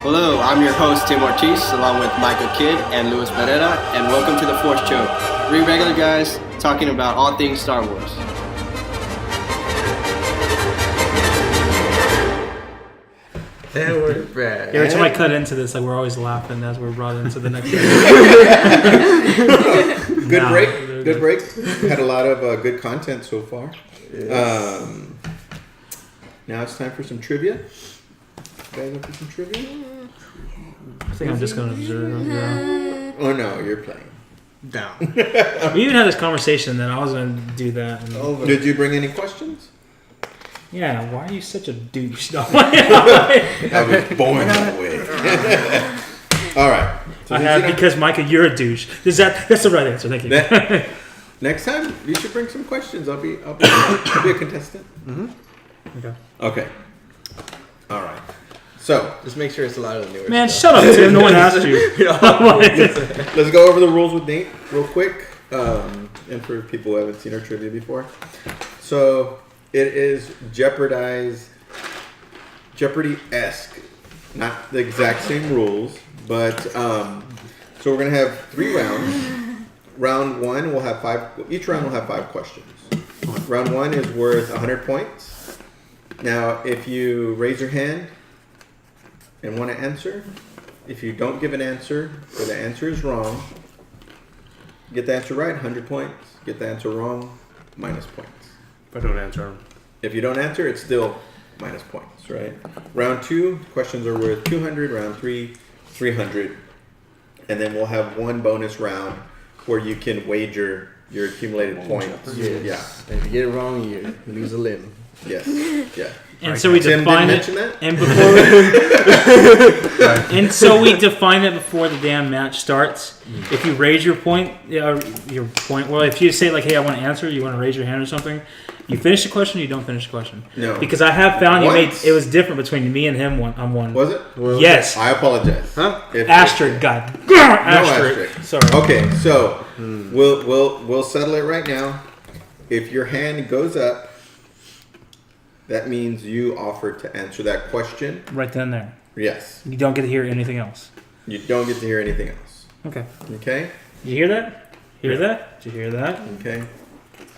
Hello, I'm your host Tim Ortiz, along with Michael Kidd and Luis Pereira, and welcome to The Force Choke. 3 regular guys talking about all things Star Wars. And we're back. Every time I cut into this, like we're always laughing as we're brought into the next Good break. Had a lot of good content so far. Yes. Now it's time for some trivia. You guys up for some trivia? I think I'm just going to observe. Yeah. Oh no, you're playing. Down. We even had this conversation that I was going to do that. And, Did you bring any questions? yeah, why are you such a douche? No. I was born that way. All right. So because Micah, you're a douche. That's the right answer. Thank you. Next time you should bring some questions. I'll be a contestant. Okay. Okay. All right. So Just make sure it's a lot of the newer Man, stuff. shut up, Tim. No one asked you. let's go over the rules with Nate real quick, and for people who haven't seen our trivia before. So it is Jeopardy-esque, not the exact same rules, but so we're gonna have 3 rounds. Round 1 will have 5. Each round will have 5 questions. Round 1 is worth 100 points. Now, if you raise your hand and want to answer, if you don't give an answer or the answer is wrong, get the answer right, 100 points. Get the answer wrong, minus points. If I don't answer. If you don't answer, it's still minus points, right? Round 2, questions are worth 200. Round 3, 300. And then we'll have 1 bonus round where you can wager your accumulated points. Yes. Yeah. And if you get it wrong, you lose a limb. Yes. Yeah. And so we Tim define didn't it, mention that? and so we define it before the damn match starts. If you raise your point, well, if you say like, "Hey, I want to answer," you want to raise your hand or something. You finish the question, you don't finish the question. No. Because I have found Once. it was different between me and him. I'm one. Was it? Yes. I apologize. Huh? Asterisk, God. No Asterisk. asterisk. Sorry. Okay, so we'll settle it right now. If your hand goes up, that means you offered to answer that question. Right then and there. Yes. You don't get to hear anything else. You don't get to hear anything else. Okay. Okay? Did you hear that? Hear that? Did you hear that? Okay.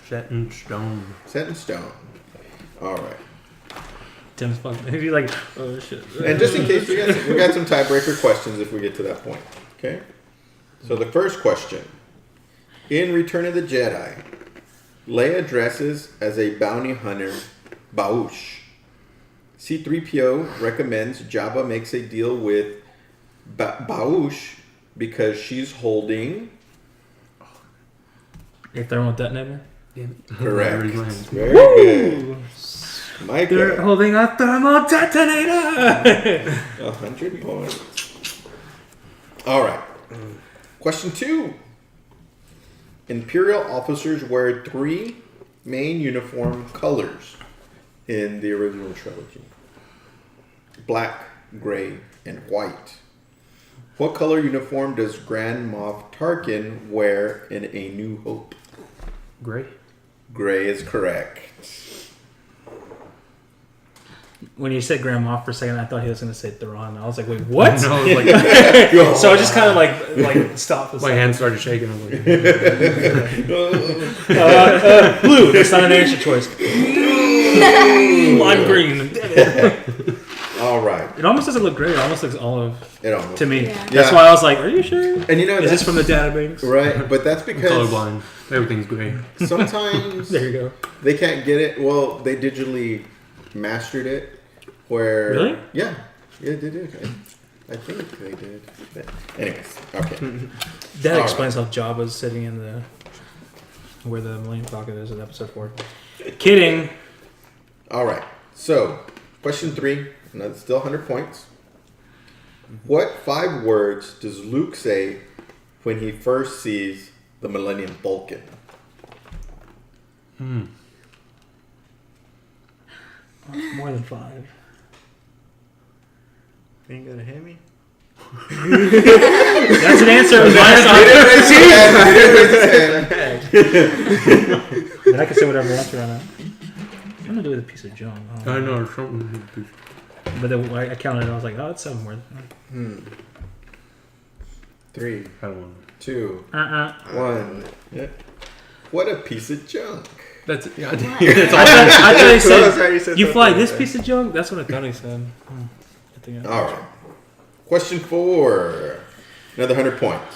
Set in stone. Set in stone. All right. Tim's fucking. He's like, oh shit. And just in case we got some tiebreaker questions if we get to that point. Okay? So the first question. In Return of the Jedi, Leia dresses as a bounty hunter, Baoush. C-3PO recommends Jabba makes a deal with Baoush because she's holding... A thermal detonator? Correct. Very Woo! good. Micah. They're holding a thermal detonator! 100 points. All right. Question 2. Imperial officers wear 3 main uniform colors in the original trilogy. Black, gray, and white. What color uniform does Grand Moff Tarkin wear in A New Hope? Gray? Gray is correct. When you said Grandma for a second, I thought he was going to say Theron. I was like, wait, what? No, I was like, So I just kind of like stopped. my hand started shaking. I was like, Blue. That's not an answer choice. Lime green. All right. It almost doesn't look gray. It almost looks olive It almost. to me. Yeah. That's why I was like, are you sure? And you know, Is this from the databanks? Right, but that's because colorblind. Everything's gray. sometimes There you go. they can't get it. Well, they digitally mastered it. Where Really? Yeah, they did. I think they did. But anyways, okay. That All explains how Jabba's sitting in where the Millennium Falcon is in episode 4. Kidding. All right. So, question 3, and that's still 100 points. What 5 words does Luke say when he first sees the Millennium Falcon? More than 5. Ain't gonna hit me? That's an answer. And I can say whatever answer on that. I'm gonna do it with a piece of junk. I know, something. But then I counted and I was like, oh, it's 7 words. 3, I don't know. 2, Uh-uh. 1. Yeah. What a piece of junk. That's yeah. I thought he That's how you said, said you fly something, this yeah. piece of junk? That's what I thought he said. I think All right. Question 4. Another 100 points.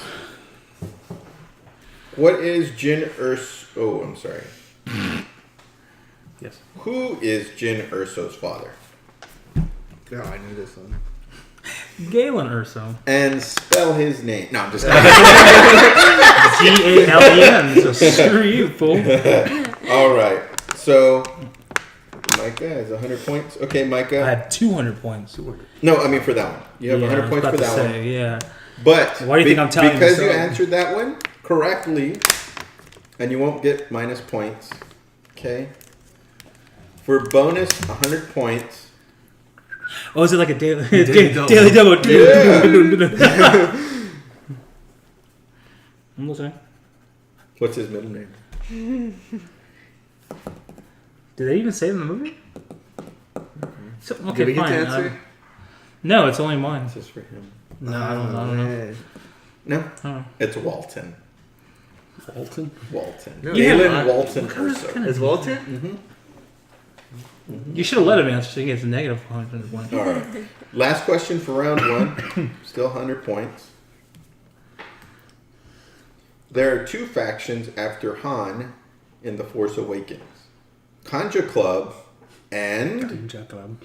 What is Jin Urso? Oh, I'm sorry. Yes. Who is Jin Urso's father? Oh, I knew this one. Galen Urso. And spell his name. No, I'm just Galen. So screw you, fool. All right. So, Micah has 100 points. Okay, I Micah. had 200 points. No, I mean for that one. You have Yeah, 100 I was points about for to that one. say, yeah. But Why do you think I'm telling you because so? you answered that one correctly, and you won't get minus points. Okay. For bonus 100 points. Oh, is it like a daily double. daily double? Yeah. I'm listening. What's his middle name? Did they even say it in the movie? So, okay, Did we get fine. to answer? No, it's only mine. This is for him. No, I don't know. man. No, Oh. it's Walton. Walton. Walton. No, Galen yeah. Walton What kind of- Urso. kind of- Is Walter? You should have let him answer so he gets a negative 100 points. All right. Last question for round 1. Still 100 points. There are 2 factions after Han in The Force Awakens. Kanja Club and... Ninja Club.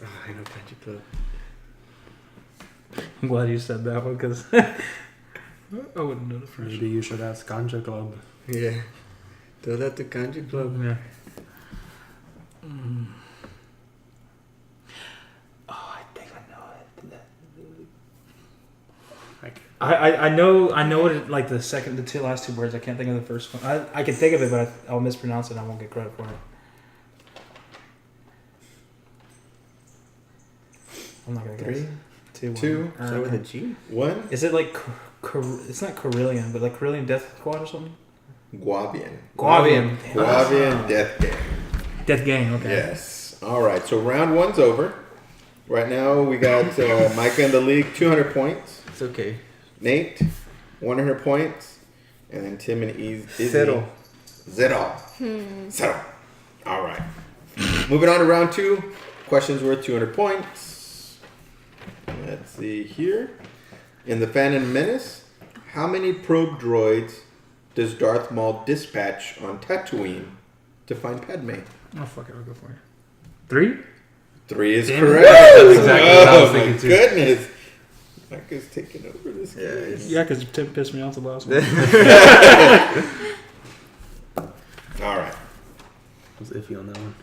Oh, I know Country Club. I'm glad you said that one because I wouldn't know the first. Maybe you should ask Ganja Club. Yeah. Throw that to Country Club. Yeah. Oh, I think I know it. I know what it, like the last 2 words. I can't think of the first one. I can think of it, but I'll mispronounce it and I won't get credit for it. I'm not gonna guess. 3, 2, 1. 2, Start with a G? 1. Is it like it's not Carillion, but like Carillion Death Squad or something? Guavian. Guavian. Guavian Death Gang. Death Gang. Okay. Yes. All right. So round 1's over. Right now we got Micah in the league, 200 points. It's okay. Nate, 100 points. And then Tim and Izzy. Settle. Zero. Settle. All right. Moving on to round 2. Questions worth 200 points. Let's see here. In The Phantom Menace, how many probe droids does Darth Maul dispatch on Tatooine to find Padme? Oh fuck it, I'll go for it. 3? 3 is Damn it. correct. That's exactly what I was Oh my thinking too. goodness. Micah's taking over this Yeah, game. it's- Yeah, because Tim pissed me off the last one. All right. I was iffy on that one.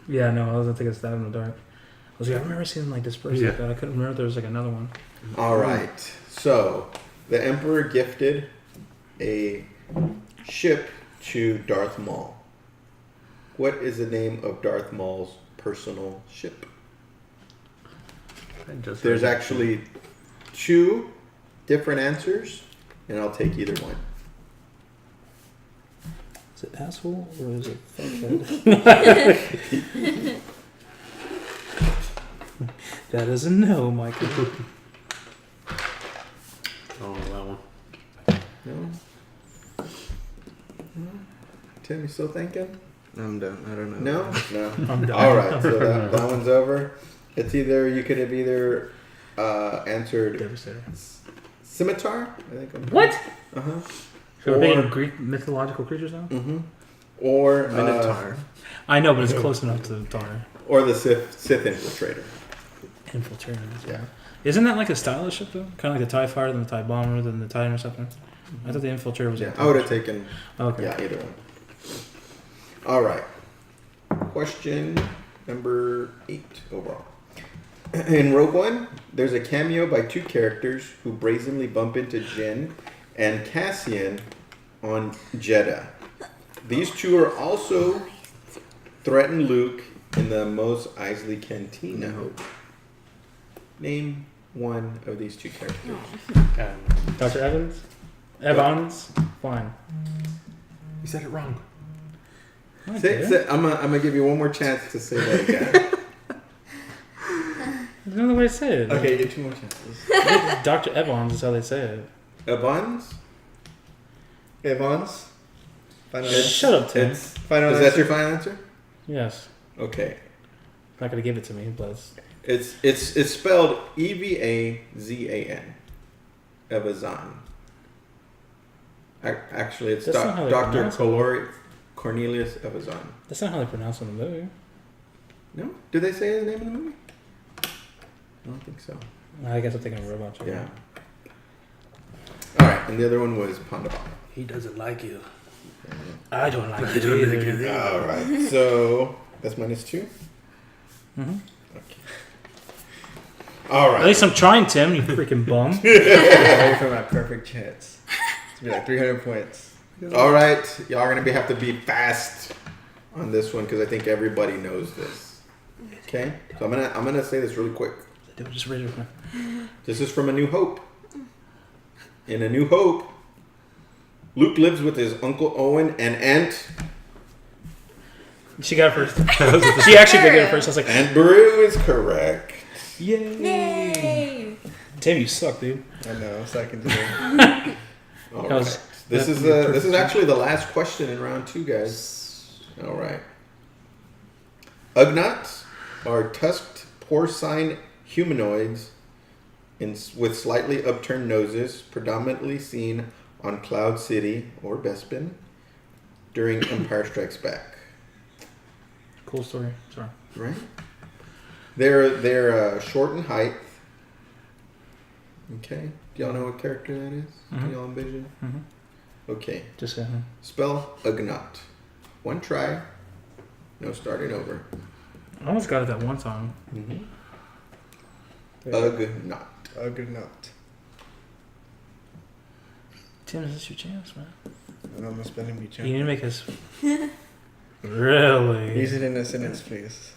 Yeah, no, I was thinking stab in the dark. I was like, I remember seeing like dispersed like Yeah. that. I couldn't remember if there was like another one. All right. So, the Emperor gifted a ship to Darth Maul. What is the name of Darth Maul's personal ship? I just There's heard that. actually 2 different answers, and I'll take either one. Is it asshole or is it fuckhead? That is a no, Michael. I don't know that one. No? Tim, you still thinking? I'm done. I don't know. No? No. I'm done. All right, so that one's over. It's either, you could have either answered Devastator. scimitar. I think I'm What? Uh-huh. So we're Or- being Greek mythological creatures now? Mm-hmm. Or Minotaur. I know, but it's close enough to the Tar. or the Sith infiltrator. Infiltrator. As well. Yeah. Isn't that like a stylish ship though? Kind of like the TIE Fighter, then the TIE Bomber, then the TIE Interceptor? I thought the Infiltrator was Yeah, like I would have taken Okay. either one. All right. Question number 8 overall. In Rogue One, there's a cameo by 2 characters who brazenly bump into Jin and Cassian on Jeddah. These 2 are also threaten Luke in the Mos Eisley Cantina. Name one of these 2 characters. Dr. Evans? Evans? Fine. You said it wrong. I'm gonna give you one more chance to say that again. There's another way to say it. Okay, you get 2 more chances. Dr. Evans is how they say it. Evans? Evans. Final Shut up, Tim. Final Is answer. that your final answer? Yes. Okay. Not gonna give it to me, but It's spelled Evazan. Evazan. Actually, it's That's not how they Dr. pronounce it. Cornelius Evazan. that's not how they pronounce it in the movie. No? Did they say the name of the movie? I don't think so. I guess I'm thinking of Robot Chicken. Yeah. All right, and the other one was Pandava. He doesn't like you. I don't like it either. All right, so that's -2. Mm-hmm. Okay. All At right. least I'm trying, Tim. You freaking bum. Wait for my perfect chance. It's gonna be like 300 points. All right, y'all are gonna have to be fast on this one because I think everybody knows this. Okay, so I'm gonna say this really quick. Just raise your hand. This is from A New Hope. In A New Hope, Luke lives with his Uncle Owen and Aunt She got it first. She actually did get it first. I was like, Aunt Beru is correct. yay. Yay! Tim, you suck, dude. I know, I'm second today. All That was- right. This that is would be a this is perfect actually the last question in round 2, guys. All right. Ugnaughts are tusked porcine humanoids with slightly upturned noses, predominantly seen on Cloud City or Bespin during Empire Strikes Back. Cool story. Sorry. Right? They're short in height. Okay. Do y'all know what character that is? Mhm. Can y'all envision? Mm-hmm. Okay. Just say, Spell Ugnaught. One try. No starting over. I almost got it that one time. Ugnaught. Good note. Tim, is this your chance, man? And I'm spending me You chance. need to make us. Really? Use it in a sentence, please.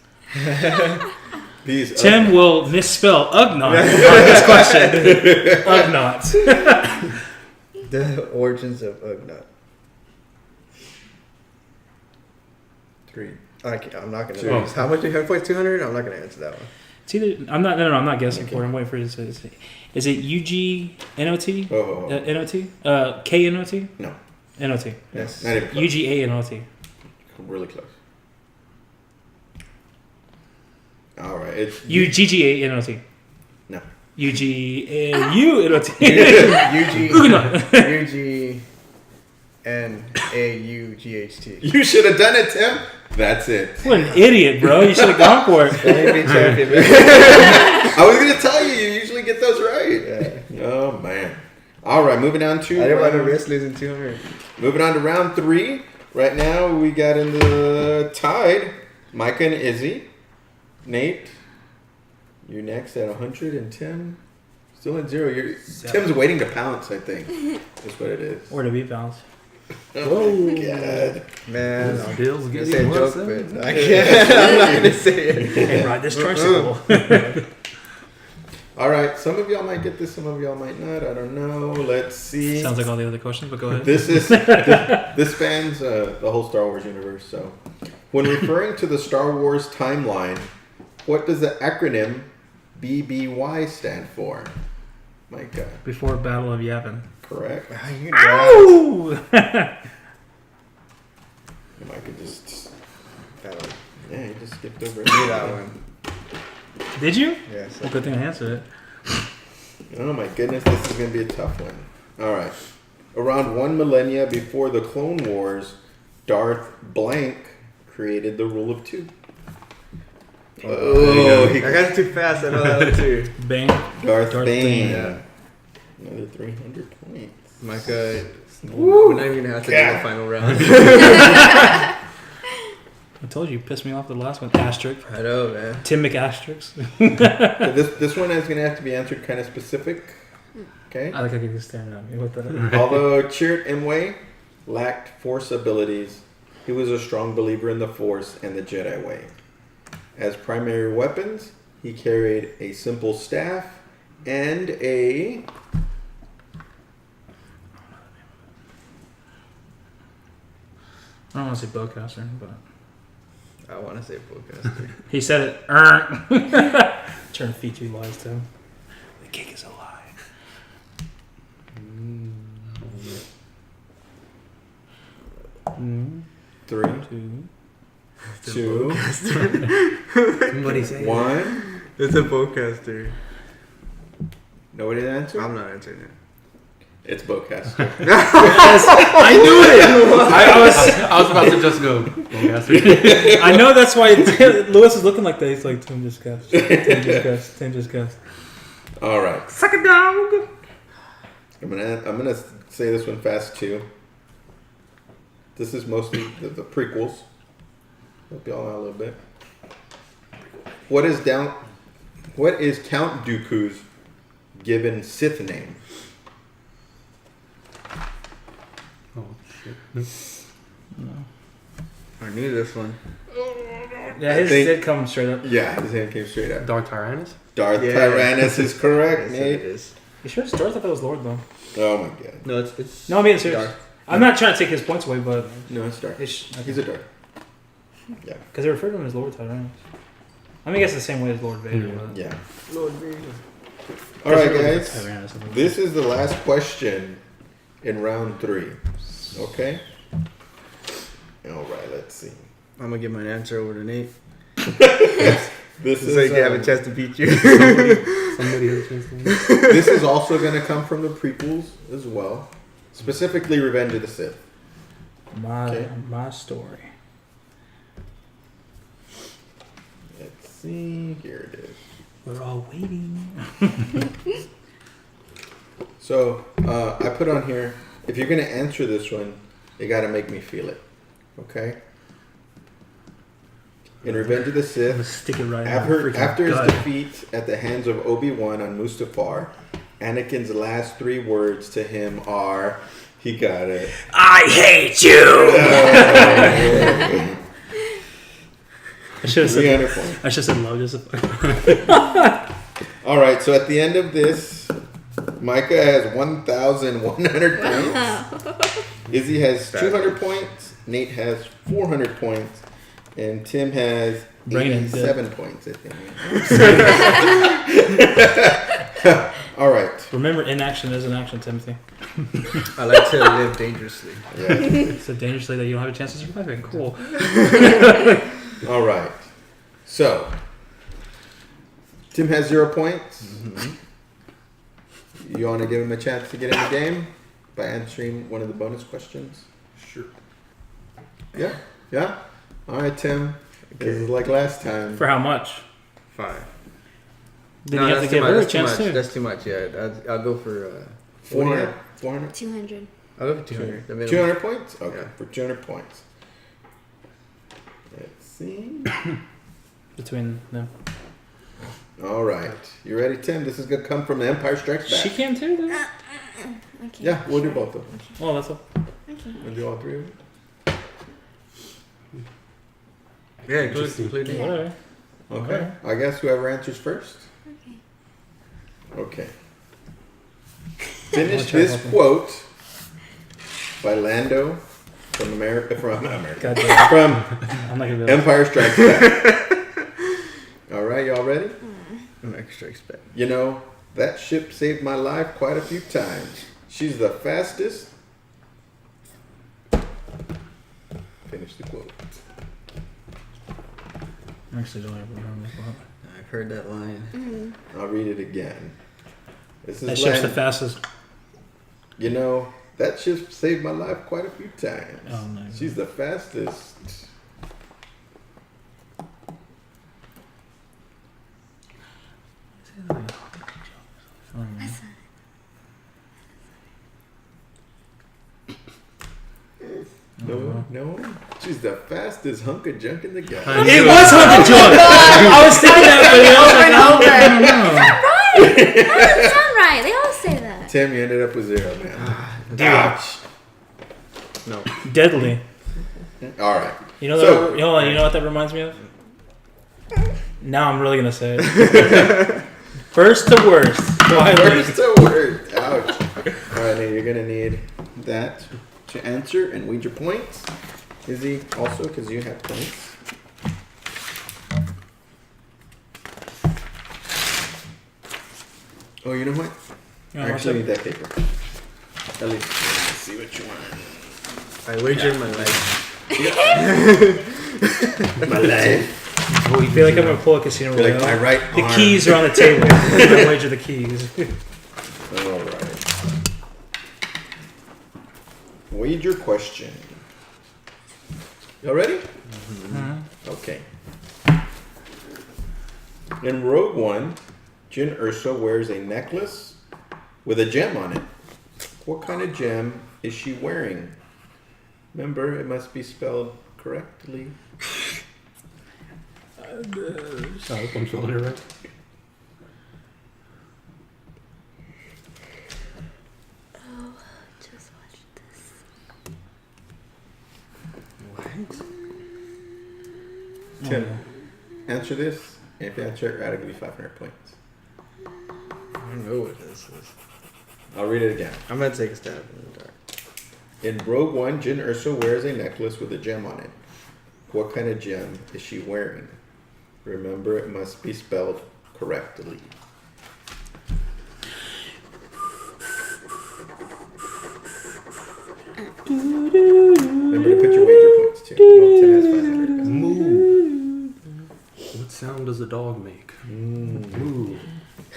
These Tim will misspell Ugnaught on this question. Ugnaught. The origins of Ugnaught. 3. I'm not gonna. Two. How much do you have points? 200. I'm not gonna answer that one. It's either. I'm not. No, I'm not guessing for it. I'm waiting for you to say. Is it UGNOT? Oh. NOT? KNOT? No. NOT. Yes. Not even close. UGANOT. Really close. All right. It's UGGANOT. No. UGAUNOT. UG and AUGHT. You should have done it, Tim. That's it. What an idiot, bro. You should have gone for it. MVP champion. I was gonna tell you. You usually get those right. Yeah. Oh man. All right. Moving on to. I didn't want to risk losing 200. Moving on to round 3. Right now we got in the tied. Micah and Izzy. Nate, you're next at 100, and Tim still at 0. Tim's waiting to pounce, I think. That's what it is. Or to be bounced. Oh my God. Man, I'm Bill's gonna getting say a worse, joke, huh? but I can't. I'm not gonna say it. Hey, ride this tricycle. All right, some of y'all might get this, some of y'all might not. I don't know. Let's see. Sounds like all the other questions, but go ahead. This spans the whole Star Wars universe. So, when referring to the Star Wars timeline, what does the acronym BBY stand for? Micah, Before Battle of Yavin. correct? You Ow! Micah just That one. yeah, he just skipped over Do it. that one. Did you? Yes. Well, good thing I answered it. Oh my goodness, this is gonna be a tough one. All right, around 1 millennia before the Clone Wars, Darth Blank created the Rule of 2. Oh, I got it too fast. I know that one too. Bang. Darth Darth Bane. Bane. Yeah. Another 300 points. Micah, we're not even gonna have to do God. the final round. I told you, pissed me off the last one. Asterisk. I know, man. Tim McAsterisk. So this one is going to have to be answered kind of specific. Okay. I like how you're staring at me. What the? Although Chirrut Imwe lacked Force abilities, he was a strong believer in the Force and the Jedi way. As primary weapons, he carried a simple staff and a... I don't want to say bowcaster, but I want to say bowcaster. He said it. Turn feature lies to him. The cake is a lie. 3, 2, Somebody say it. 1. It's a bowcaster. Nobody to answer? I'm not answering it. It's bowcaster. I knew it. I was about to just go. I know that's why Lewis is looking like that. He's like, Tim just guessed. Tim just guessed. All right. Suck it down. I'm gonna say this one fast too. This is mostly the prequels. Help y'all out a little bit. What is Count Dooku's given Sith name? Oh shit. I knew this one. Yeah, his did come straight up. Yeah, his name came straight up. Darth Tyrannus? Darth Yeah. Tyrannus is correct, Yes, it Nate. is. You sure it's Darth? I thought it was Lord though. Oh my god. No, it's. No, I mean serious. Darth. I'm not trying to take his points away, but No, it's Darth. He's a Darth. Yeah. because they refer to him as Lord Tyrannus. I mean, I guess the same way as Lord Vader. Mhm. But Yeah. Lord Vader. All right, Tyrannus, guys. I think. This is the last question in round 3. Okay. All right. Let's see. I'm gonna give my answer over to Nate. This So he can have a is chance to beat you. Somebody has a chance to win. this is also going to come from the prequels as well, specifically Revenge of the Sith. Okay. My story. Let's see. Here it is. We're all waiting. So I put on here. If you're going to answer this one, you got to make me feel it. Okay. In Revenge of the I'm gonna Sith, stick it right after in my freaking his gut. defeat at the hands of Obi-Wan on Mustafar, Anakin's last 3 words to him are, he got it. I hate you. I should have said. 300 points. I should have said love. Just All right, so at the end of this, Micah has 1,100 points. Izzy has 200 points. Nate has 400 points. And Tim has Brandon 87 points, I think. All right. remember, inaction is an action, Timothy. I like to live dangerously. Yeah. It's a dangerously that you don't have a chance to survive it. Cool. All right. So, Tim has 0 points. Mm-hmm. You want to give him a chance to get in the game by answering one of the bonus questions? Sure. Yeah? Yeah? All right, Tim. This is like last time. For how much? 5. Then you have to give her a that's chance too much. too. That's too much. Yeah, I'll go for 400? 400? 200. I'll go for 200. The minimum. 200 points? Okay, Yeah. for 200 points. Let's see. Between them. All right. You ready, Tim? This is going to come from The Empire Strikes Back. She can too, though. Okay. Yeah, we'll do both of them. Well, that's all. Okay. We'll do all 3 of them. Yeah, Interesting. completely. Whatever. Okay. I guess whoever answers first. Okay. Okay. Finish I'll try this helping. quote by Lando from America. God damn. From I'm not gonna be able to. Empire Strikes Back. All right, y'all ready? I'm extra expect. You know, that ship saved my life quite a few times. She's the fastest. Finish the quote. I actually don't ever remember this one. I've heard that line. I'll read it again. This is That ship's the Lando. fastest. You know, that ship saved my life quite a few times. Oh, no. She's the fastest. No. She's the fastest hunk of junk in the galaxy. It was Hunter Junk. I was thinking that, but I was like, That doesn't sound right. They all say that. Tim, you ended up with 0, man. Ouch. No. Deadly. All right. You know So- that? You know what that reminds me of? Now I'm really gonna say it. First to worst. Finally. First to word. Ouch. All right, now you're going to need that to answer and read your points. Izzy, also, because you have points. Oh, you know what? Yeah, I actually need that paper. At least let's see what you want. I wager my life. My life. I feel like I'm gonna pull a casino Feel like royale. my right The arm. keys are on the table. I'm gonna wager the keys. All right. Wager question. Y'all ready? Mm-hmm. Okay. In Rogue One, Jyn Erso wears a necklace with a gem on it. What kind of gem is she wearing? Remember, it must be spelled correctly. Oh, I'm feeling it right. Oh, just watch this. Tim, answer this. And if you answer it right, I'll give you 500 points. I don't know what this is. I'll read it again. I'm gonna take a stab in the dark. In Rogue One, Jyn Erso wears a necklace with a gem on it. What kind of gem is she wearing? Remember, it must be spelled correctly. Remember to put your wager points too. No, Tim has 500. Moo. What sound does a dog make? Moo.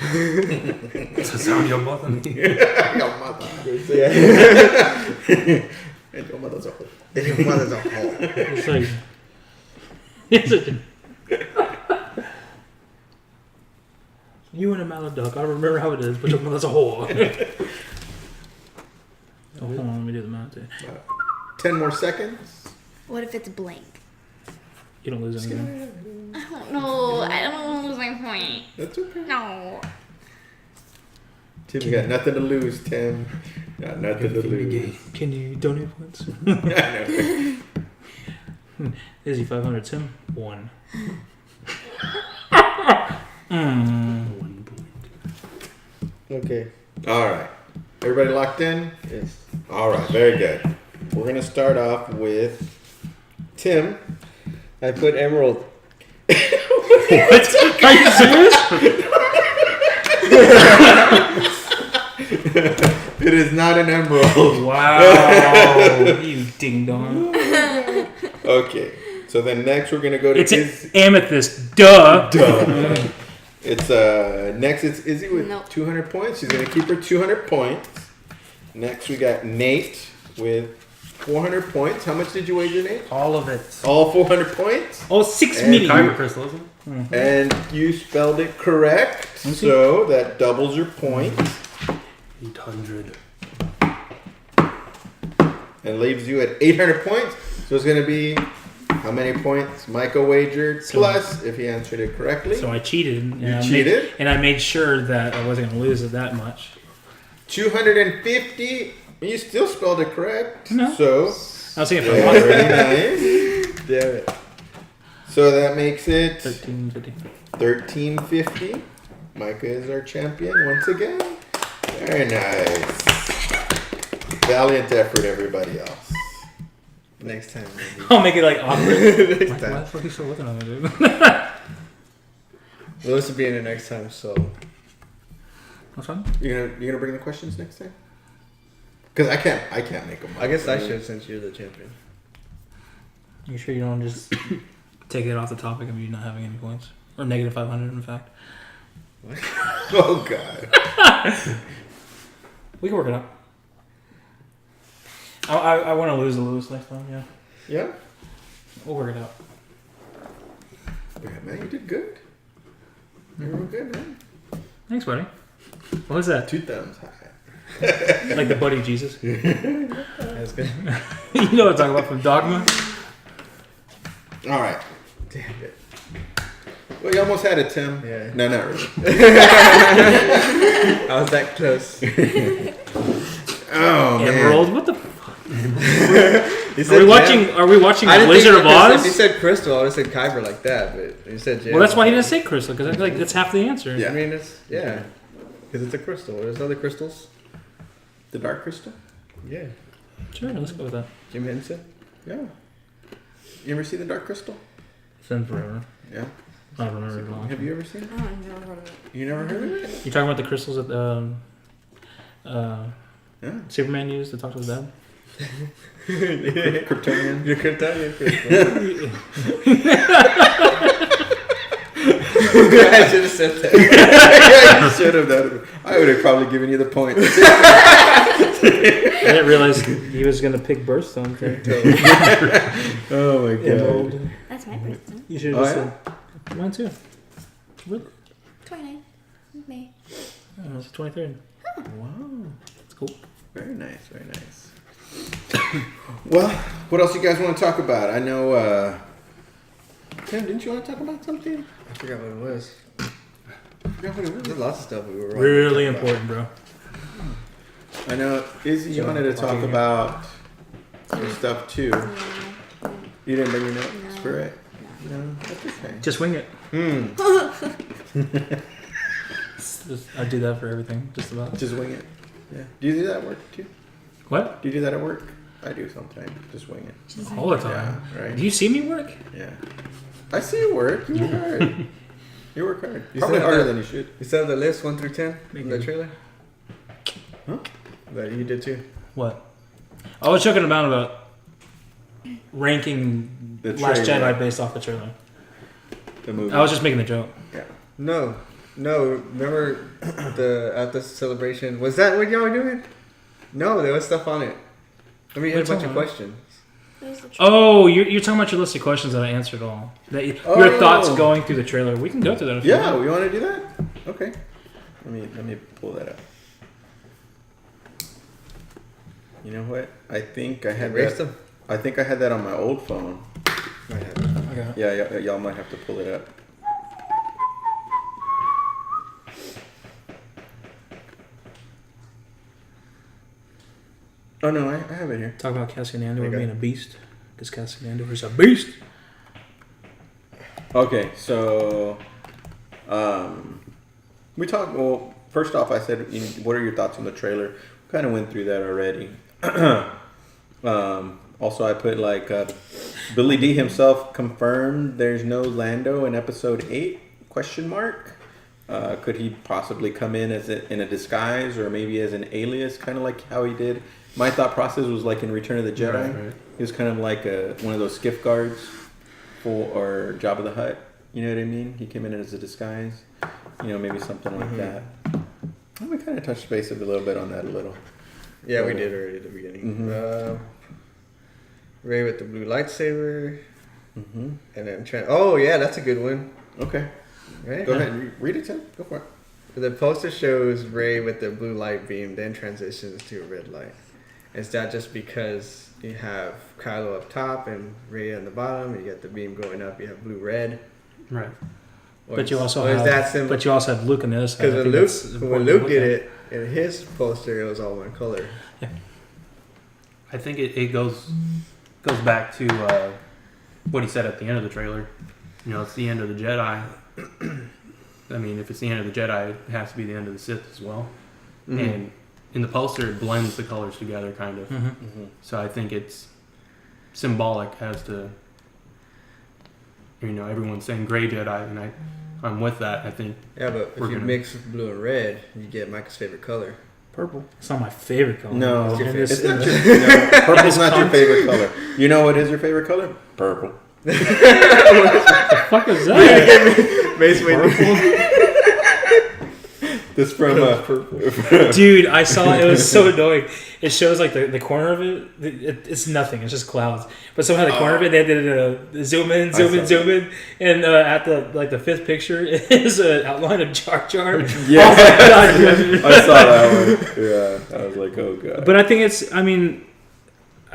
It's a sound your mother made. Your mother. Yeah. And your mother's a hoe. Your mother's a hole. It's like. It's a, you and a mallard duck. I remember how it is, but your mother's a whore. Oh, hold on, let me do the math. 10 more seconds. What if it's blank? You don't lose anything. I don't know. I don't want to lose my point. That's okay. No. Tim, you got nothing to lose, Tim. Got nothing to lose. Can you donate points? I know. Izzy 500. Tim 1. 1 point. Okay. All right. Everybody locked in? Yes. All right. Very good. We're going to start off with Tim. I put emerald. What? Are you serious? It is not an emerald. Wow. You ding dong. Okay. So then next we're going to go to It's Izzy. an amethyst. Duh. It's next it's Izzy with Nope. 200 points. She's going to keep her 200 points. Next we got Nate with 400 points. How much did you wager, Nate? All of it. All 400 points. Oh, 6 And million. Kyber crystal, isn't it? And you spelled it correct. So that doubles your points 800. and leaves you at 800 points. So it's going to be how many points Michael wagered plus if he answered it correctly. So I cheated. And You I cheated? and I made sure that I wasn't going to lose it that much. 250. You still spelled it correct. No. So I was thinking very 500. nice. Damn it. So that makes it 1350. 1350. Micah is our champion once again. Very nice. Valiant effort, everybody else. Next time. Maybe. I'll make it like awkward. Next Why the time. fuck are you still looking at me, dude? Well, this will be in the next time, so. What's fun? You gonna bring the questions next time? Because I can't make them. I guess I should since you're the champion. You sure you don't just take it off the topic of you not having any points? Or negative 500, in fact. Oh God. We can work it out. I want to lose the Lewis next time, yeah. Yeah. We'll work it out. Yeah, man, you did good. You were good, man. Thanks, buddy. What was that? 2 thumbs high. Like the buddy Jesus? That's good. You know what I'm talking about from Dogma? All right. Damn it. Well, you almost had it, Tim. Yeah. No, not really. I was that close. Oh man. Emerald? What the fuck? He Are we watching I didn't Wizard think of If he Oz? said crystal, I would have said Kyber like that, but he said gem. Well, that's why he didn't say crystal, because I feel like that's half the answer. Yeah. I mean, it's, yeah. Because it's a crystal. There's other crystals. The Dark Crystal? Yeah. Sure, let's go with that. Jim Henson? Yeah. You ever see The Dark Crystal? Send forever. Yeah. I don't remember. Long. Have you ever seen it? Oh, I've never heard of it. You never heard of it? You talking about the crystals that Yeah. Superman used to talk to his dad? Kryptonian. You're Kryptonian. I should have said that. Yeah, you should have done it. I would have probably given you the point. I didn't realize he was going to pick birthstones. Oh my god. Emerald. That's my birthday. You should Oh, have yeah? said mine too. Really? 29 May. Oh, it's the 23rd. Wow. That's cool. Very nice, very nice. Well, what else you guys want to talk about? I know, Tim, didn't you want to talk about something? I forgot what it was. I forgot what it was. There's lots of stuff we were Really important, bro. I know, Izzy, you wanted to talk about some stuff too. You didn't bring your notes No. for it? No, that's okay. Just wing it. I do that for everything, just about. Just wing it. Yeah. Do you do that at work too? What? Do you do that at work? I do sometimes. Just wing it. All the time. Yeah, right. Do you see me work? Yeah. I see you work. You work hard. You work hard. You Probably said harder that- than you should. You said the list 1 through 10 Thank in the you. trailer? Huh? That you did too. What? I was joking about ranking The Last trailer. Jedi based off the trailer. The movie. I was just making the joke. Yeah. No. Remember at the celebration? Was that what y'all were doing? No, there was stuff on it. I mean, you had a What's bunch of on it? questions. There's the Oh, you're talking about your list of questions that I answered all. Your Oh. thoughts going through the trailer. We can go through that. If you Yeah, want. we want to do that? Okay. Let me pull that up. You know what? I think I had Erased that. them. I think I had that on my old phone. Might have. Okay. Yeah, y'all might have to pull it up. Oh no, I have it here. Talk about Cassian Andor Okay. being a beast. Because Cassian Andor is a beast. Okay, so we talked. Well, first off, I said, what are your thoughts on the trailer? We kind of went through that already. Also, I put Billy D himself confirmed there's no Lando in Episode 8? Question mark. Could he possibly come in in a disguise or maybe as an alias, kind of like how he did? My thought process was like in Return of the Jedi. Right. He was kind of like one of those skiff guards or Jabba the Hutt. You know what I mean? He came in as a disguise. Maybe something like that. And we kind of touched base a little bit on that a little. Yeah, we did already at the beginning. Mhm. Ray with the blue lightsaber. Mm-hmm. And then oh, yeah, that's a good one. Okay. Right? Go ahead. Read it, Tim. Go for it. The poster shows Ray with the blue light beam, then transitions to a red light. Is that just because you have Kylo up top and Ray on the bottom? You got the beam going up. You have blue red. Right. But you also or is have, that symbol? but you also have Luke on the other side. I Because think that's when important Luke to look did at. it in his poster, it was all one color. I think it goes back to what he said at the end of the trailer. It's the end of the Jedi. I mean, if it's the end of the Jedi, it has to be the end of the Sith as well. Mm-hmm. And in the poster, it blends the colors together, kind of. Mhm. Mm-hmm. So I think it's symbolic as to, everyone's saying gray Jedi, and I'm with that. I think Yeah, but if We're you gonna- mix blue and red, you get Micah's favorite color. Purple. It's not my favorite color. No, It's your And it's not just, no, purple's not your favorite color. You know what is your favorite color? Purple. What the fuck is that? Basically, This from Dude, I saw it. It was so annoying. It shows like the corner of it. It's nothing. It's just clouds. But somehow the corner of it, they did a zoom in, zoom in, zoom in, and at the fifth picture is an outline of Jar Jar. Yeah. Oh my god! I saw that one. Yeah, I was like, oh god. But I think it's. I mean,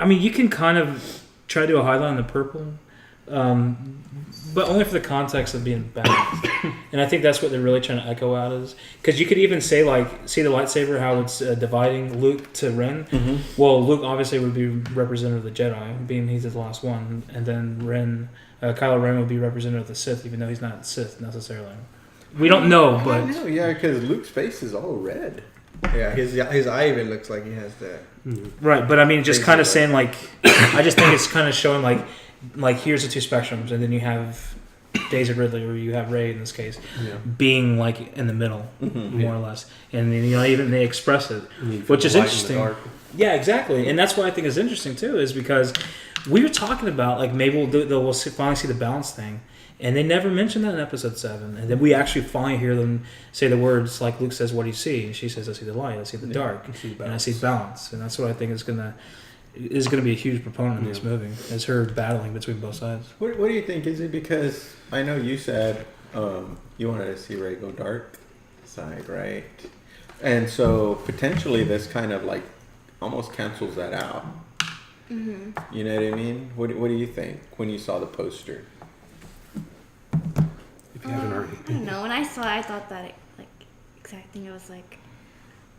you can kind of try to do a highlight on the purple, but only for the context of being balanced. And I think that's what they're really trying to echo out is because you could even say see the lightsaber how it's dividing Luke to Ren. Mm-hmm. Well, Luke obviously would be representative of the Jedi, being he's the last one, and then Kylo Ren would be representative of the Sith, even though he's not Sith necessarily. We don't know, I but know, yeah, because Luke's face is all red. yeah, his eye even looks like he has that. right. But just Crazy, kind of right? saying I just think it's kind of showing like here's the two spectrums, and then you have Days of Ridley, where you have Rey in this case Yeah. being like in the middle, more or less, and then, even they express it, You feel which the is light in the interesting. dark. Yeah, exactly, and that's what I think is interesting too, is because we were talking about like maybe we'll finally see the balance thing, and they never mentioned that in episode 7, and then we actually finally hear them say the words like Luke says, "What do you see?" And she says, "I see the light, I see the dark, and I see balance," and that's what I think is gonna be a huge proponent in this movie, is her battling between both sides. What do you think? Is it because I know you said you wanted to see Rey go dark side, right? And so potentially this kind of like almost cancels that out. Mm-hmm. You know what I mean? What do you think when you saw the poster? If you haven't already. I don't know. When I saw it, I thought that exact thing. I was like,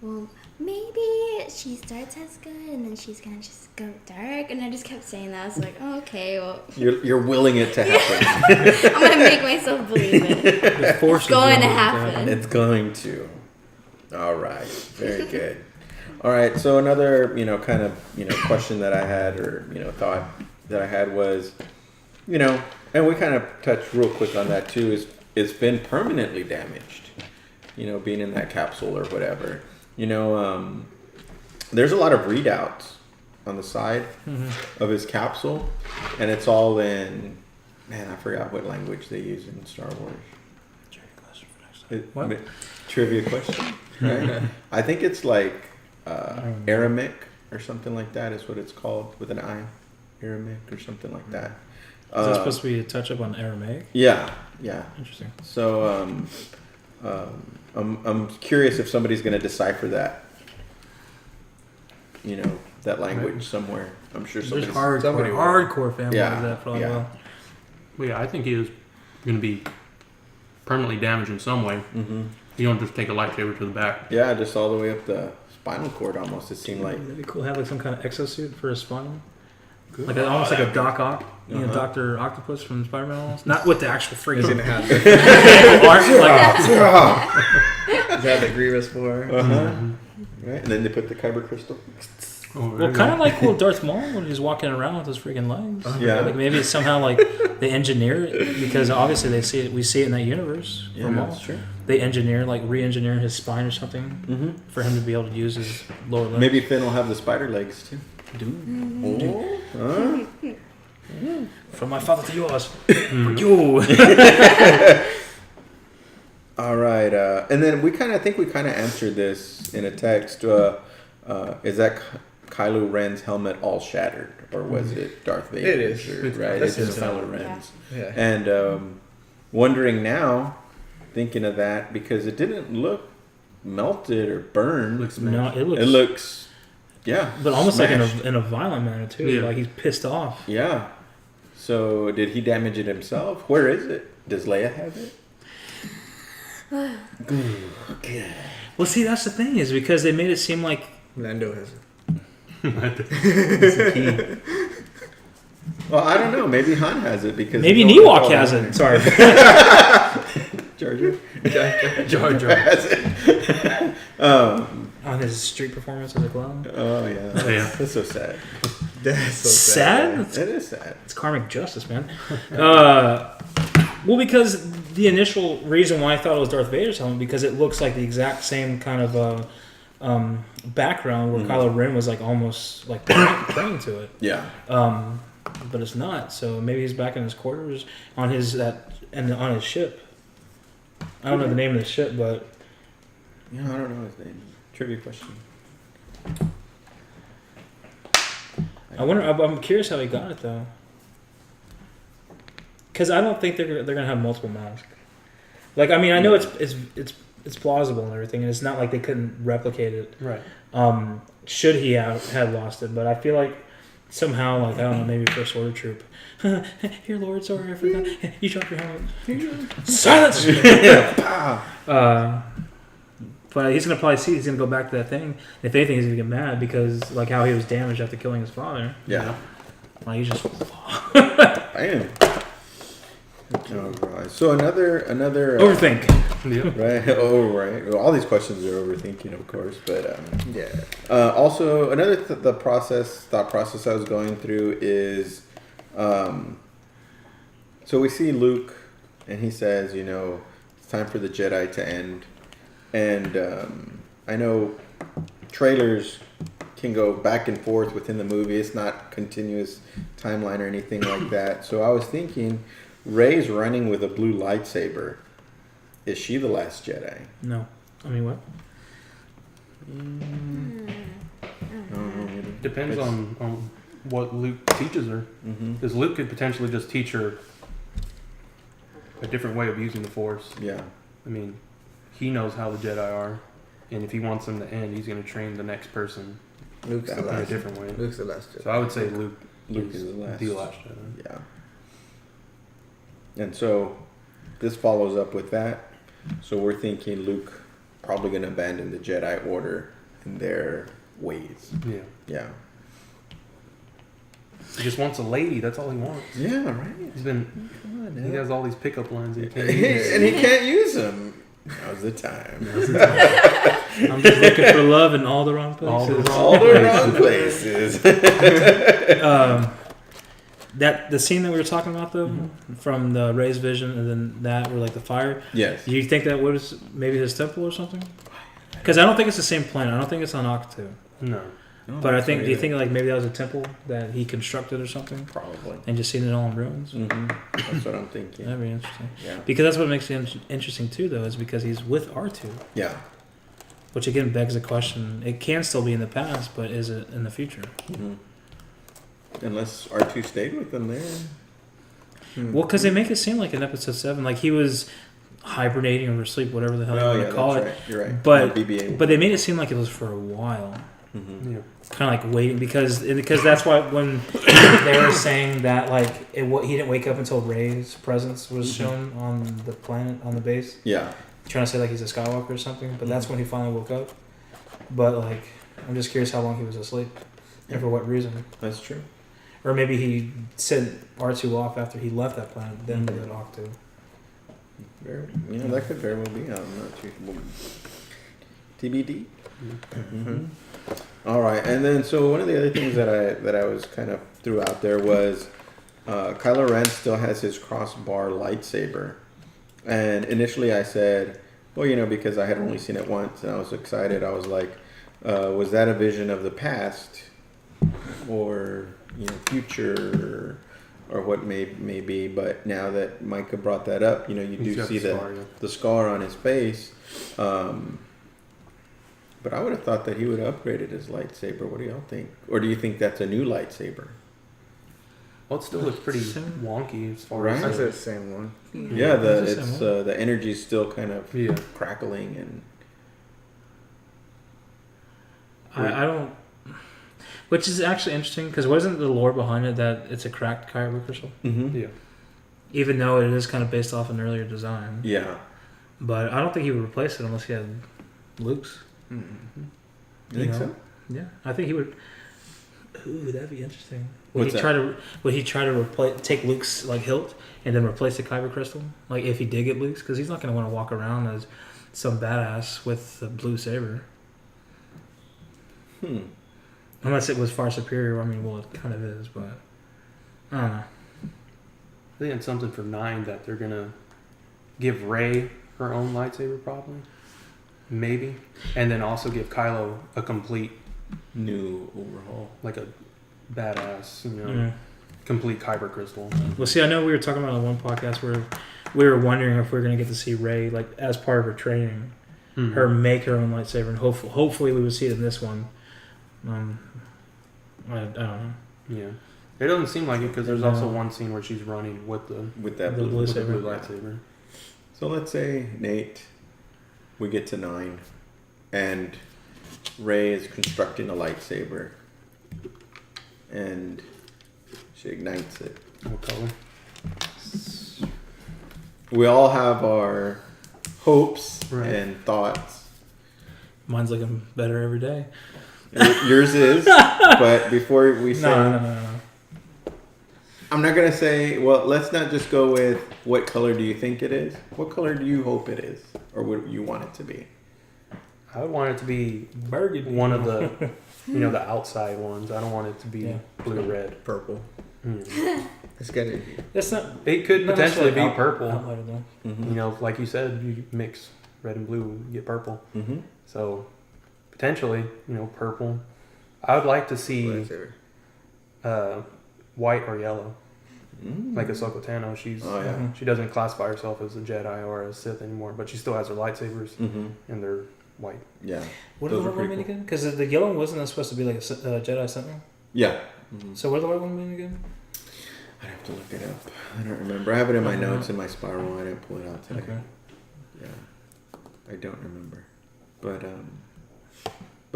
well, maybe she starts as good and then she's gonna just go dark. And I just kept saying that. I was like, oh, okay, well, You're willing it to happen. I'm gonna make myself believe it. The force It's is going to willing happen. It's going to. All right. Very good. All right. So another, kind of, question that I had, or, thought that I had was, and we kind of touched real quick on that too, is it's been permanently damaged, being in that capsule or whatever. There's a lot of readouts on the side of his capsule, and it's all in, man, I forgot what language they use in Star Wars. What? Trivia question. Right? I think it's like Aramaic or something like that is what it's called, with an I. Aramaic or something like that. Is that supposed to be a touch up on Aramaic? Yeah. Interesting. So I'm curious if somebody's going to decipher that. That language somewhere. I'm sure There's somebody. hardcore family Yeah, of that for a yeah. while. Well, yeah, I think he is going to be permanently damaged in some way. Mm-hmm. You don't just take a lightsaber to the back. Yeah, just all the way up the spinal cord almost. It seemed like. That'd be cool to have like some kind of exosuit for his spine. Like almost like a Doc Ock, Dr. Octopus from Spider-Man almost. Not with the actual He's freaking gonna have like, Is that the Grievous for? Right, and then they put the kyber crystal. well, kind of like little Darth Maul when he's walking around with his freaking legs. Yeah. Like maybe it's somehow like they engineer it because obviously we see it in that universe. Yeah, for Maul. that's true. They re-engineer his spine or something for him to be able to use his lower legs. Maybe Finn will have the spider legs too. Dude. Oh, From my father to yours. For you. all right, and then we kind of answered this in a text. Is that Kylo Ren's helmet all shattered, or was it Darth Vader? It is. Right. That's It's his Kylo helmet. Ren's. Yeah. And wondering now, thinking of that, because it didn't look melted or burned. No, it looks, yeah, but almost smashed. like in a violent manner too. Yeah. Like he's pissed off. Yeah. So did he damage it himself? Where is it? Does Leia have it? Well, see, that's the thing is because they made it seem like Lando has it. Well, I don't know. Maybe Han has it because maybe he's Ewok all has that. it. Sorry. Jar Jar. Jar Jar. has it. On his street performance as a clown. Oh yeah. Yeah. That's so sad. That's so Sad? It is sad. It's karmic justice, man. Well, because the initial reason why I thought it was Darth Vader's helmet because it looks like the exact same kind of background where Kylo Ren was like almost like praying to it. Yeah. But it's not. So maybe he's back in his quarters on his on his ship. I don't know the name of the ship, but Yeah, I don't know his name. Trivia question. I wonder. I'm curious how he got it though. Because I don't think they're gonna have multiple masks. Like I mean, I know it's plausible and everything, and it's not like they couldn't replicate it. Right. Should he had lost it, but I feel like somehow, like I don't know, maybe First Order troop. Here, Lord, sorry, I forgot. You dropped your helmet. Silence. But he's gonna probably see. He's gonna go back to that thing. If anything, he's gonna get mad because like how he was damaged after killing his father. Yeah. Like he just. Bam. All right. So another Overthink. Yep. right. Oh, right. Well, all these questions are overthinking, of course, but Yeah. also another thought process I was going through is, so we see Luke and he says, it's time for the Jedi to end. And I know trailers can go back and forth within the movie. It's not continuous timeline or anything like that. So I was thinking, Rey's running with a blue lightsaber. Is she the Last Jedi? No. I mean, what? Depends on what Luke teaches her. Mm-hmm. Because Luke could potentially just teach her a different way of using the Force. Yeah. I mean, he knows how the Jedi are, and if he wants them to end, he's going to train the next person Luke's the in a last. different way. Luke's the last. So I would say Luke Luke is the last. Jedi. Yeah. And so this follows up with that. So we're thinking Luke probably going to abandon the Jedi Order and their ways. Yeah. Yeah. He just wants a lady. That's all he wants. Yeah, right. He He has all these pickup lines. He can't use. and he can't use them. Now's the time. I'm just looking for love in all the wrong places. All the wrong places. The scene that we were talking about though, from the Rey's vision and then that where like the fire. Yes. Do you think that was maybe his temple or something? Because I don't think it's the same planet. I don't think it's on Octo. No. But I think, do you think like maybe that was a temple that he constructed or something, Probably. and just seen it all in ruins? Mm-hmm. That's what I'm thinking. That'd be interesting. Yeah. Because that's what makes it interesting too, though, is because he's with R2, Yeah. which again begs the question: it can still be in the past, but is it in the future? Mm-hmm. Unless R2 stayed with them there. Well, because they make it seem like in Episode 7, like he was hibernating or asleep, whatever the hell you want to call it. Right. You're right. But BB-8. but they made it seem like it was for a while. Mm-hmm. Yeah. Kind of like waiting because that's why when they were saying that like he didn't wake up until Rey's presence was shown on the planet on the base, Yeah. trying to say like he's a Skywalker or something, but that's when he finally woke up. But like I'm just curious how long he was asleep and for what reason, That's true. or maybe he sent R2 off after he left that planet, then to Octo. That could very well be. I'm not too sure. TBD. Mm-hmm. All right, and then so one of the other things that I was kind of threw out there was Kylo Ren still has his crossbar lightsaber, and initially I said, well, because I had only seen it once and I was excited. I was like, was that a vision of the past, or future, or what may be? But now that Micah brought that up, you He's do got see the scar on his face. But I would have thought that he would have upgraded his lightsaber. What do y'all think? Or do you think that's a new lightsaber? Well, it still looks pretty wonky as far Right. That's as the same one. Yeah, It's the same one. the energy's still kind of yeah. crackling and. I don't. Which is actually interesting because wasn't the lore behind it that it's a cracked kyber crystal, Mm-hmm. Yeah. even though it is kind of based off an earlier design. Yeah. But I don't think he would replace it unless he had Luke's. Mm-hmm. You think know? so? Yeah, I think he would. Ooh, that'd be interesting. Would he try to replace take Luke's like hilt and then replace the kyber crystal? Like if he did get Luke's, because he's not going to want to walk around as some badass with the blue saber. Unless it was far superior. I mean, well, it kind of is, but I don't know. I think it's something for 9 that they're gonna give Rey her own lightsaber, probably, maybe, and then also give Kylo a complete New overhaul. like a badass, Mm. complete kyber crystal. Well, see, I know we were talking about on one podcast where we were wondering if we were going to get to see Rey, like, as part of her training, her make her own lightsaber, and hopefully we would see it in this one. I don't know. Yeah, it doesn't seem like it because there's also one scene where she's running with That The blue. blue with the saber. blue lightsaber. So let's say, Nate, we get to 9, and Rey is constructing a lightsaber, and she ignites it. What color? We all have our hopes Right. and thoughts. Mine's looking better every day. Yours is, but before we say, No. I'm not gonna say. Well, let's not just go with what color do you think it is. What color do you hope it is, or what you want it to be? I would want it to be Burgundy. one of the, the outside ones. I don't want it to be Yeah. blue red. Purple. It's gotta be. That's not. It could not potentially necessarily be purple. Outlighter, though. Mm-hmm. You know, like you said, you mix red and blue, you get purple. Mm-hmm. So potentially, you know, purple. I would like to see white or yellow. Like Ahsoka Tano, she doesn't classify herself as a Jedi or a Sith anymore, but she still has her lightsabers, and they're white. Yeah. What did the white one mean again? Because the yellow one wasn't supposed to be like a Jedi Sentinel. Yeah. So what did the white one mean again? I'd have to look it up. I don't remember. I have it in my notes in my spiral. I didn't pull it out today. Okay. Yeah. I don't remember. But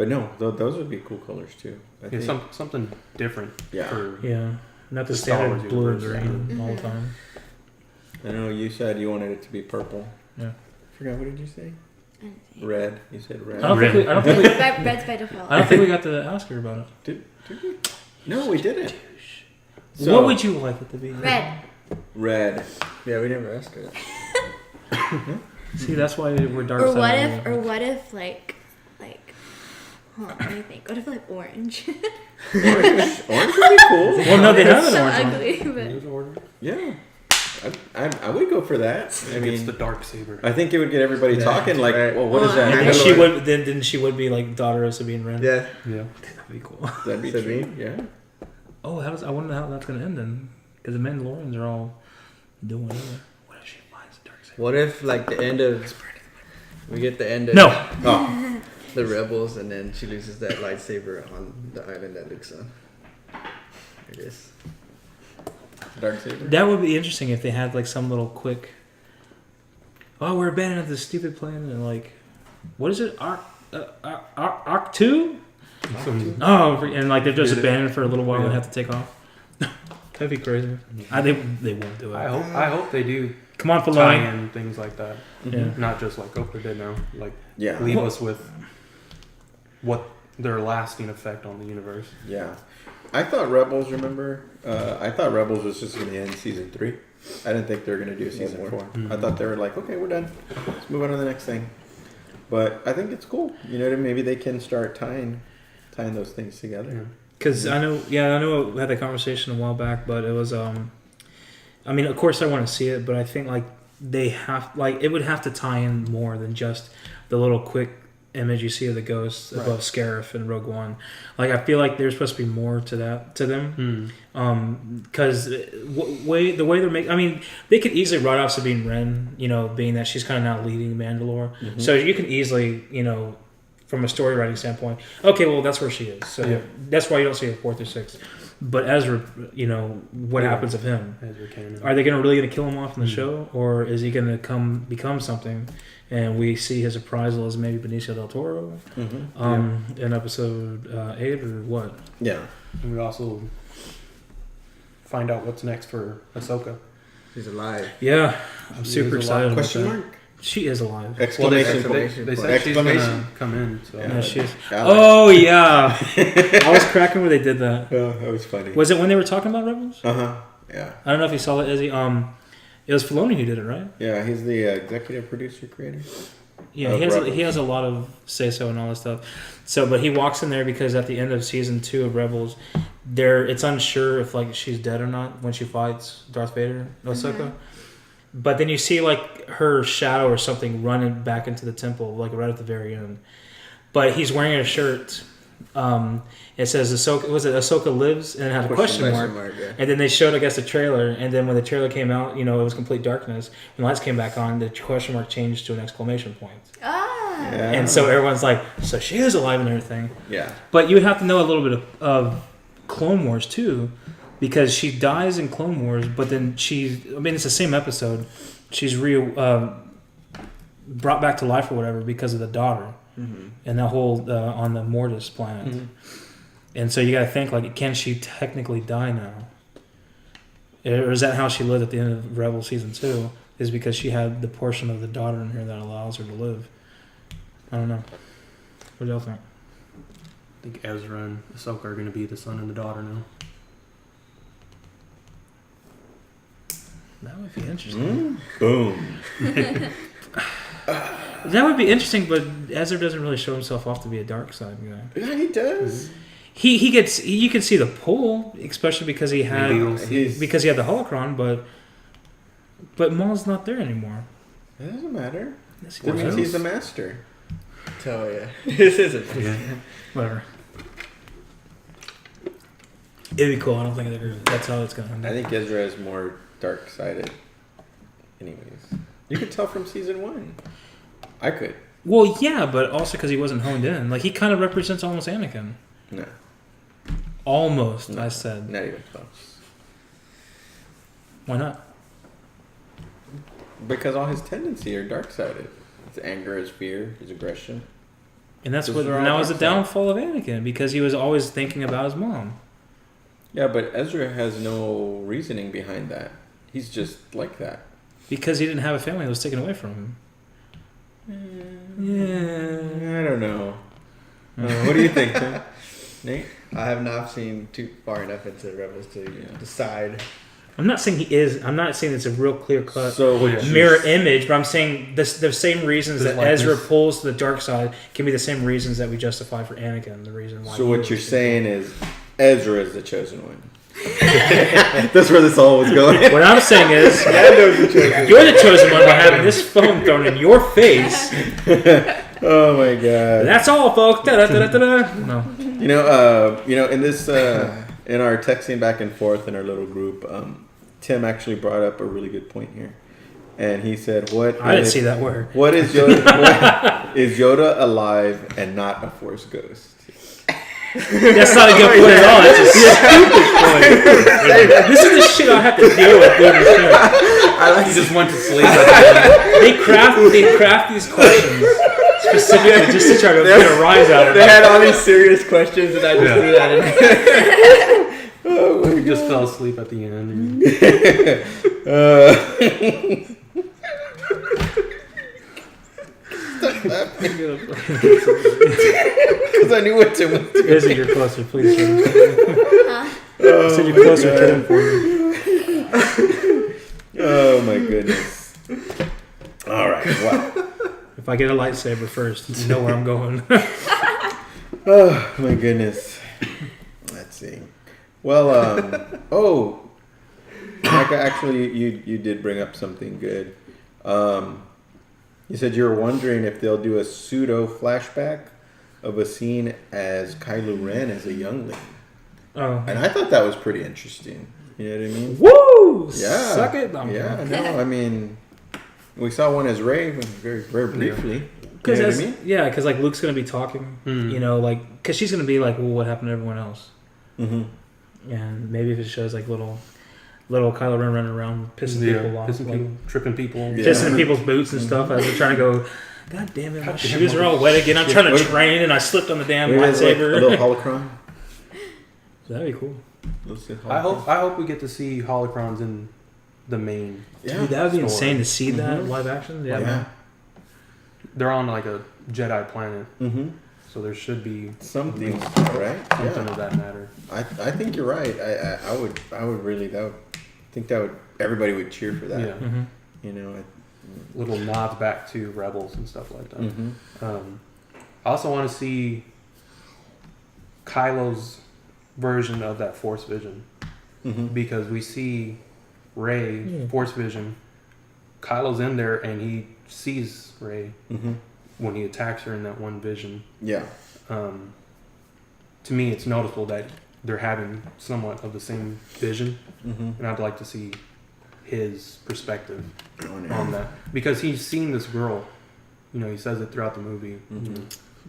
no, those would be cool colors too. I think. Something different. Yeah. Not the Star standard Wars blue and universe. green all the time. I know you said you wanted it to be purple. Yeah. I forgot, what did you say? I don't think- Red. You said red. I don't think we. Red's by default. I don't think we got to ask her about it. Did we? No, we didn't. What would you like it to be? Red. Red. Yeah, we never asked her that. See, that's why we're dark. Or side what if like let me think. What if like orange? Orange would be cool. Well, no, they have It's an so orange one. ugly, but Yeah. I would go for that. I It's mean, the dark saber. I think it would get everybody Yeah, talking. Like, right. well, what is that? And Mandalorian. then she would. Then she would be like daughter of Sabine Wren. Yeah. Yeah. That'd be cool. That'd be Sabine? true. Yeah. Oh, I wonder how that's gonna end then, because the Mandalorians are all doing whatever. What if she finds the dark side? What if like the end of we get the end of No. Oh, the rebels and then she loses that lightsaber on the island that Luke's on? It is. dark saber. That would be interesting if they had like some little quick. Oh, we're abandoning this stupid plan and like, what is it? Arc 2? Oh, and like they're just abandoned for a little while and have to take off. That'd be crazy. They won't do it. I hope they do Come on, tie Filoni. in things like that. Yeah. Not just like, oh, they're dead now. Like, Yeah. leave us with what their lasting effect on the universe. Yeah. I thought Rebels. Remember? I thought Rebels was just going to end season 3. I didn't think they were going to do season 4. Mm-hmm. I thought they were like, okay, we're done. Let's move on to the next thing. But I think it's cool. You know, maybe they can start tying those things together. Because I know we had that conversation a while back, but it was, I mean, of course I want to see it, but I think like it would have to tie in more than just the little quick image you see of the ghosts above Scarif and Rogue One. Like, I feel like there's supposed to be more to them. Because the way they're making, I mean, they could easily write off Sabine Wren, you know, being that she's kind of now leading Mandalore. Mm-hmm. So you can easily, you know, from a story writing standpoint, okay, well, that's where she is. So that's why you don't see it 4th or 6th. But Ezra, you know, what happens of him? Ezra Cannon. Are they really going to kill him off in the show? Or is he going to become something? And we see his appraisal as maybe Benicio del Toro in episode 8 or what? Yeah. And we also find out what's next for Ahsoka. She's alive. Yeah, I'm She super is excited. alive. Question about mark? that. She is alive. Exclamation They point. said she's going Exclamation. to come in. So. Yeah, she is. Alex. Oh yeah, I was cracking when they did that. Oh, that was funny. Was it when they were talking about Rebels? Yeah. I don't know if you saw it, Izzy. It was Filoni who did it, right? Yeah, he's the executive producer, creator. Yeah, Of Rebels. he has a lot of say so and all this stuff. So, but he walks in there because at the end of season 2 of Rebels, it's unsure if like she's dead or not when she fights Darth Vader, Ahsoka. But then you see like her shadow or something running back into the temple, like right at the very end. But he's wearing a shirt. It says Ahsoka. Was it Ahsoka lives? And it had a question mark. Yeah. And then they showed, I guess, the trailer. And then when the trailer came out, you know, it was complete darkness. When the lights came back on, the question mark changed to an exclamation point. Ah. Yeah. And so everyone's like, so she is alive and everything. Yeah. But you would have to know a little bit of Clone Wars too, because she dies in Clone Wars, but then it's the same episode. She's brought back to life or whatever because of the daughter and that whole on the Mortis planet. And so you got to think, like, can she technically die now? Or is that how she lived at the end of Rebel Season 2? Is because she had the portion of the daughter in her that allows her to live? I don't know. What do y'all think? I think Ezra and Ahsoka are going to be the son and the daughter now. That would be interesting. Boom. That would be interesting, but Ezra doesn't really show himself off to be a dark side guy. Yeah, he does. he gets you can see the pull, especially because he had Maybe we'll see. because he had the holocron, but Maul's not there anymore. It doesn't matter. Yes, That means does. he's the master. So yeah, this isn't. Yeah. Whatever. It'd be cool. I don't think that's how it's gonna end. I think Ezra is more dark-sided. Anyways, you could tell from season 1. I could. Well, yeah, but also because he wasn't honed in. Like he kind of represents almost Anakin. No, Almost, No. I said. not even close. Why not? Because all his tendencies are dark-sided. His anger, his fear, his aggression. And that's Those what. are all And that was the dark side. downfall of Anakin because he was always thinking about his mom. Yeah, but Ezra has no reasoning behind that. He's just like that. Because he didn't have a family that was taken away from him. Yeah. I don't know. What do you think, Tim? Nate? I have not seen too far enough into Rebels to decide. I'm not saying he is. I'm not saying it's a real clear cut So mirror image, but I'm saying the same reasons There's that like Ezra this- pulls to the dark side can be the same reasons that we justify for Anakin. The reason why. So he what was you're taken. saying is Ezra is the chosen one. That's where this all was going. What I'm saying is, you're the chosen one by having this phone thrown in your face. Oh my god. That's all, folks. Da-da-da-da-da. No. You know, in this, in our texting back and forth in our little group, Tim actually brought up a really good point here, and he said, "What? I didn't see that word. What is Yoda? What, is Yoda alive and not a Force ghost?" That's not a good point at all. That's a stupid point. This is the shit I have to deal with doing this show. He just went to sleep. They craft these questions specifically just to try to get a rise out of They it. had all these serious questions, and I just threw that in. He just fell asleep at the end. Because I knew what Tim was doing. Izzy, you're closer, please. I said you're closer to him for me. Oh my goodness! All right, wow. If I get a lightsaber first, you know where I'm going. Oh my goodness. Let's see. Well, Micah, actually, you did bring up something good. You said you were wondering if they'll do a pseudo flashback of a scene as Kylo Ren as a youngling, Oh. and I thought that was pretty interesting. You know what I mean? Woo! Yeah. Suck it. I'm Yeah. No, I mean, we saw one as Rey very briefly. You Because know what I mean? yeah, because like Luke's gonna be talking, you know, like because she's gonna be like, well, what happened to everyone else? Mm-hmm. And maybe if it shows like little Kylo Ren running around pissing people off, Pissing like, people, tripping people. Yeah. pissing in people's boots and stuff as they're trying to go. God damn it, my shoes are all wet again. I'm trying to train and I slipped on the damn Maybe it's like a lightsaber. little holocron. That'd be cool. I hope we get to see holocrons in the main. Yeah. Dude, that would be Story. insane to see that live action. Yeah, Yeah. They're on like a Jedi planet, Mm-hmm. so there should be Something, right? something Yeah. of that matter. I think you're right. I would really everybody would cheer for that. Yeah, Mm-hmm. You know. little nods back to Rebels and stuff like that. Mm-hmm. I also want to see Kylo's version of that Force vision Mm-hmm. because we see Rey Yeah. Force vision. Kylo's in there and he sees Rey Mm-hmm. when he attacks her in that one vision. Yeah. To me, it's noticeable that they're having somewhat of the same vision, Mm-hmm. and I'd like to see his perspective On on that because he's seen this girl. You know, he says it throughout the movie. Mm-hmm.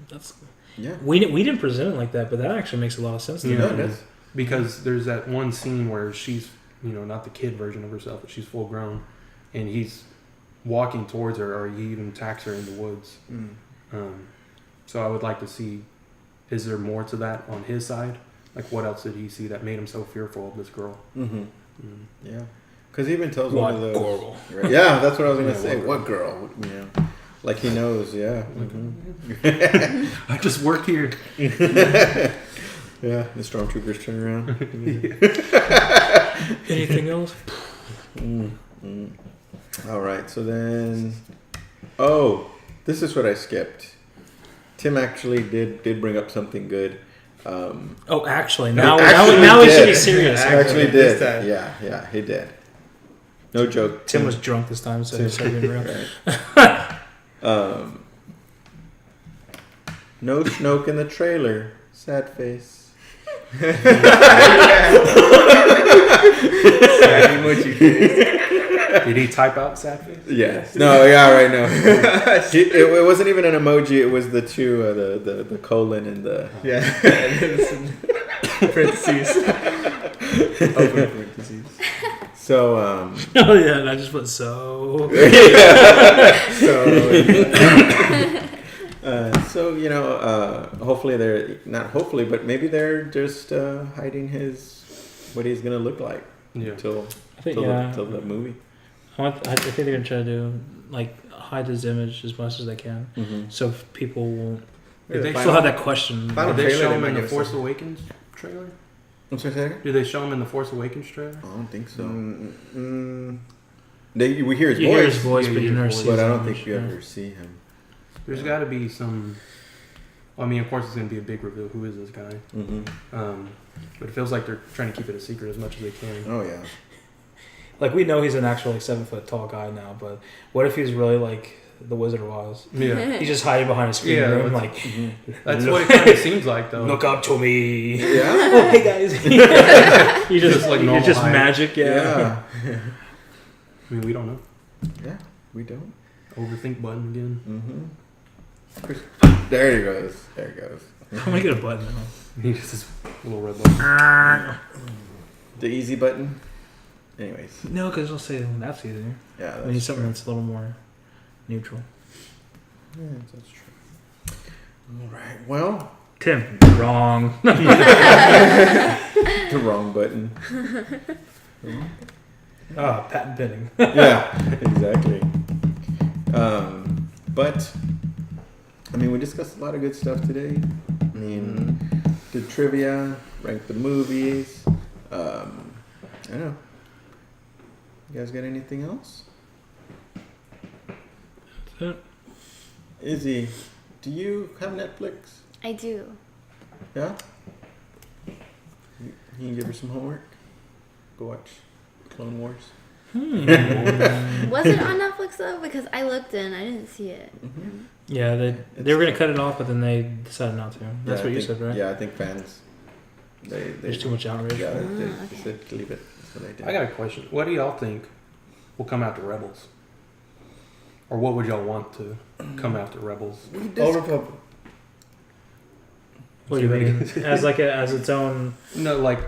That's Yeah. we didn't present it like that, but that actually makes a lot of sense to You me. know, it does. because there's that one scene where she's, you know, not the kid version of herself, but she's full grown, and he's walking towards her, or he even attacks her in the woods. Mm. So I would like to see, is there more to that on his side? Like, what else did he see that made him so fearful of this girl? Mm-hmm. Mm. Yeah. Because he even tells one of those. girl? Right. Yeah, that's what I was gonna Yeah, say. what What girl? You know, like he knows. Yeah. Mm-hmm. I just work here. Yeah. The stormtroopers turn around. Anything else? Mm-hmm. All right. So then, this is what I skipped. Tim actually did bring up something good. Oh, actually, He now actually we should be did. serious. Actually This did. time. Yeah, he did. No joke. Tim was drunk this time, so he started being real. No Snoke in the trailer. Sad face. Sad emoji face. Did he type out sad face? Yes. No. Yeah. Right. No. It wasn't even an emoji. It was the two. The colon and the. Yeah. Parentheses. Open parentheses. So. Oh yeah, and I just put so. So hopefully they're not hopefully, but maybe they're just hiding what he's gonna look like till the movie. I think they're gonna try to do hide his image as much as they can, so people won't. They still have that question. Final Did they trailer, show they him might in the give us Force some- Awakens trailer? I'm sorry, say that again? Did they show him in the Force Awakens trailer? I don't think so. Mm, We hear his You voice, hear his voice, Yeah, but you you hear never his see. but his I don't image, think you yeah. ever see him. There's got to be some. Well, I mean, of course, it's going to be a big reveal. Who is this guy? But it feels like they're trying to keep it a secret as much as they can. Oh yeah. We know he's an actual 7 foot tall guy now, but what if he's really like the Wizard of Oz? Yeah, He's just hiding behind a screen Yeah, room, that's what it kind of seems like, though. look up to me. Yeah. Oh, hey guys. You just like you're normal just height. magic, yeah. I mean, we don't know. Yeah. We don't. Overthink button again. There he goes. There he goes. I'm gonna get a button now. He just this little red button. The easy button. Anyways. No, because it'll say that's easier. Yeah. We need something that's a little more neutral. Yeah, that's true. All right. Well, Tim, wrong. the wrong button. Patent pending. Yeah. Exactly. But I mean, we discussed a lot of good stuff today. I mean, did trivia, ranked the movies. I don't know. You guys got anything else? Izzy, do you have Netflix? I do. Yeah? You can give her some homework? Go watch Clone Wars. Was it on Netflix though? Because I looked in, I didn't see it. Yeah, they were gonna cut it off, but then they decided not to. That's what you said, right? Yeah, I think fans. There's too much outrage. Yeah, they okay. said to leave it. That's what they did. I got a question. What do y'all think will come after Rebels? Or what would y'all want to come after Rebels? Old Republic. What do you mean? As its own. No, like,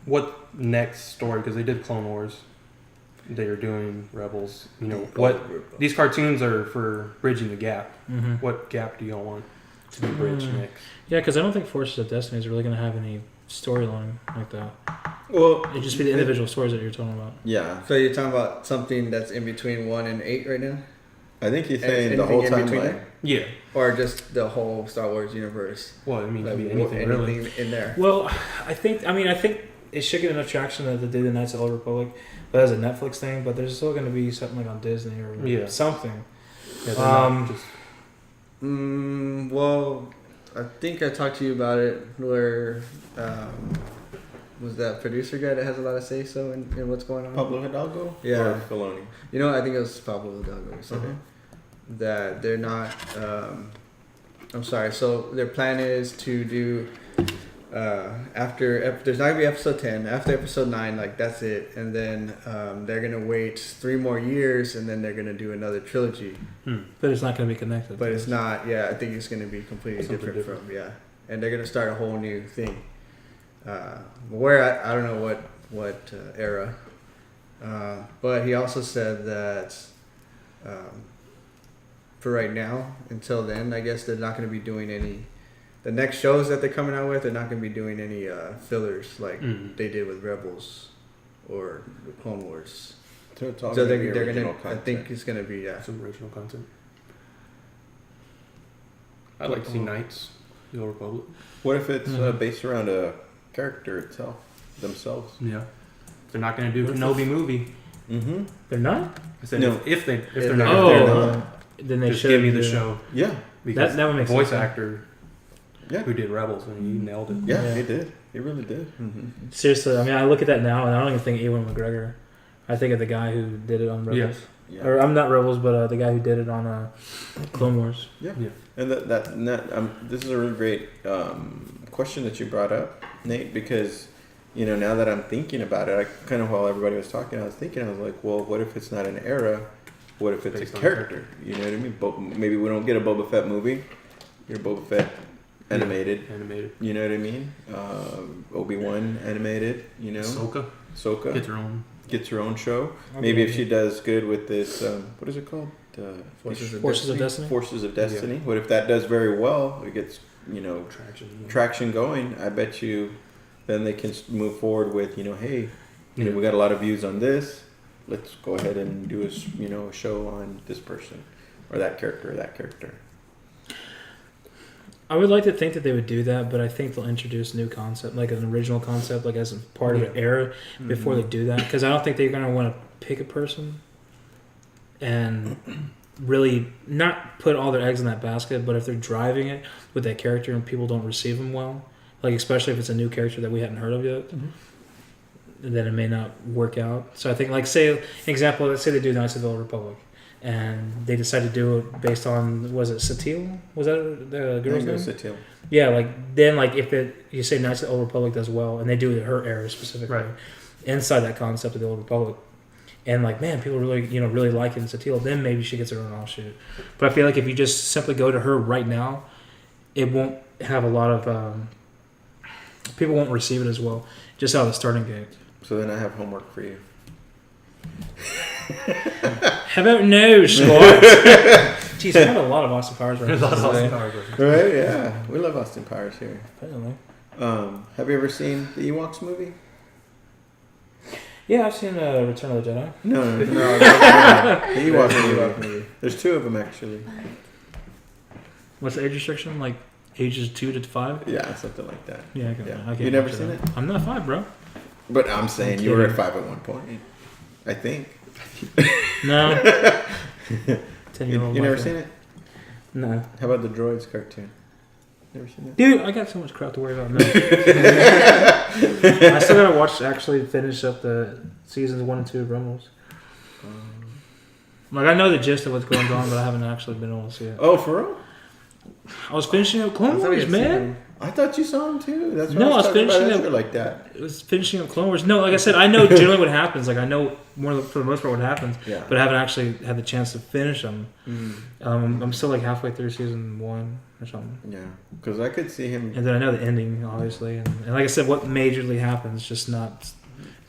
what next story? Because they did Clone Wars. They are doing Rebels. You know, what these cartoons are for bridging the gap. Mm-hmm. What gap do y'all want to be bridged next? Yeah, because I don't think Forces of Destiny is really gonna have any storyline like that. Well, It'd just be the individual stories that you're talking about. Yeah, so you're talking about something that's in between 1 and 8 right now, I think he's saying Anything the whole in time. between Like, there? Yeah. or just the whole Star Wars universe? Well, I mean, it Like, could be anything really. anything in there. Well, I think it should get enough traction that they did the Knights of the Old Republic, but as a Netflix thing. But there's still going to be something like on Disney or something. Yeah, they're not just Well, I think I talked to you about it. Where was that producer guy that has a lot of say so in what's going on? Pablo Hidalgo? Yeah. Or Filoni? You know, I think it was Pablo Hidalgo who said it. That they're not. I'm sorry. So their plan is to do after there's not gonna be episode 10. After episode 9, like that's it, and then they're gonna wait 3 more years, and then they're gonna do another trilogy. But it's not going to be connected. But it's not. Yeah, I think it's gonna be completely Something different from and they're gonna start a whole new thing. Where I don't know what era. But he also said that for right now, until then, I guess they're not going to be doing any. The next shows that they're coming out with, they're not going to be doing any fillers like they did with Rebels or the Clone Wars. So They're going to. I think it's going to be some original content. I'd like to see Knights, the Old Republic. What if it's based around a character itself, themselves? Yeah. They're not going to do a Kenobi movie. Mm-hmm. They're not. I said No. if they're they're not. Oh, If they're not. then they Just should give me the show. Yeah. Because that would make the voice sense. actor Yeah. who did Rebels, and he nailed it. Yeah, Yeah. he did. He really did. Seriously, I mean, I look at that now, and I don't even think Ewan McGregor. I think of the guy who did it on Rebels. Yeah. Or I'm not Rebels, but the guy who did it on Clone Wars. Yeah. And this is a really great question that you brought up, Nate, because now that I'm thinking about it, I kind of while everybody was talking, I was like, well, what if it's not an era? What if it's Based a on character? You know what I mean? Maybe we don't get a Boba Fett movie. Your Boba Fett animated. Animated. You know what I mean? Obi-Wan animated. Ahsoka gets her own show. Maybe if she does good with this, what is it called? Forces of Destiny. Forces of Destiny. Yeah. What if that does very well? It gets traction going. I bet you, then they can move forward with hey, we got a lot of views on this. Let's go ahead and do a show on this person or that character. I would like to think that they would do that, but I think they'll introduce new concept, like an original concept, like as a part of an era before they do that. Because I don't think they're going to want to pick a person and really not put all their eggs in that basket. But if they're driving it with that character and people don't receive them well, like especially if it's a new character that we hadn't heard of yet, then it may not work out. So I think, like, say, let's say they do Knights of the Old Republic. And they decided to do it based on, was it Satele? Was that the girl's name? Satele. Yeah, if you say Knights of the Old Republic does well, and they do her era specifically, right, inside that concept of the Old Republic, and people really really like it in Satele, then maybe she gets her own offshoot. But I feel like if you just simply go to her right now, it won't have a lot of people won't receive it as well, just out of the starting gate. So then I have homework for you. How about no, Scott? Jeez, we have a lot of Austin Powers right now. Right? Yeah, we love Austin Powers here. Apparently. Have you ever seen the Ewoks movie? Yeah, I've seen Return of the Jedi. No. The Ewoks movie. There's 2 of them actually. What's the age restriction? Like ages 2 to 5? Yeah, something like that. Yeah, I can't You never seen it? I'm not 5, bro. But I'm saying you were at 5 at one point. I think. No. 10-year-old. You never seen it? No. How about the Droids cartoon? Never seen that? Dude, I got so much crap to worry about now. I still gotta finish up the seasons 1 and 2 of Rebels. I know the gist of what's going on, but I haven't actually been able to see it. Oh, for real? I was finishing up Clone Wars, man. I thought you saw him too. That's why no, I was finishing up like that. It was finishing up Clone Wars. No, like I said, I know generally what happens. Like I know for the most part what happens, but I haven't actually had the chance to finish them. I'm still like halfway through season 1 or something. Yeah, because I could see him. And then I know the ending, obviously, and like I said, what majorly happens, just not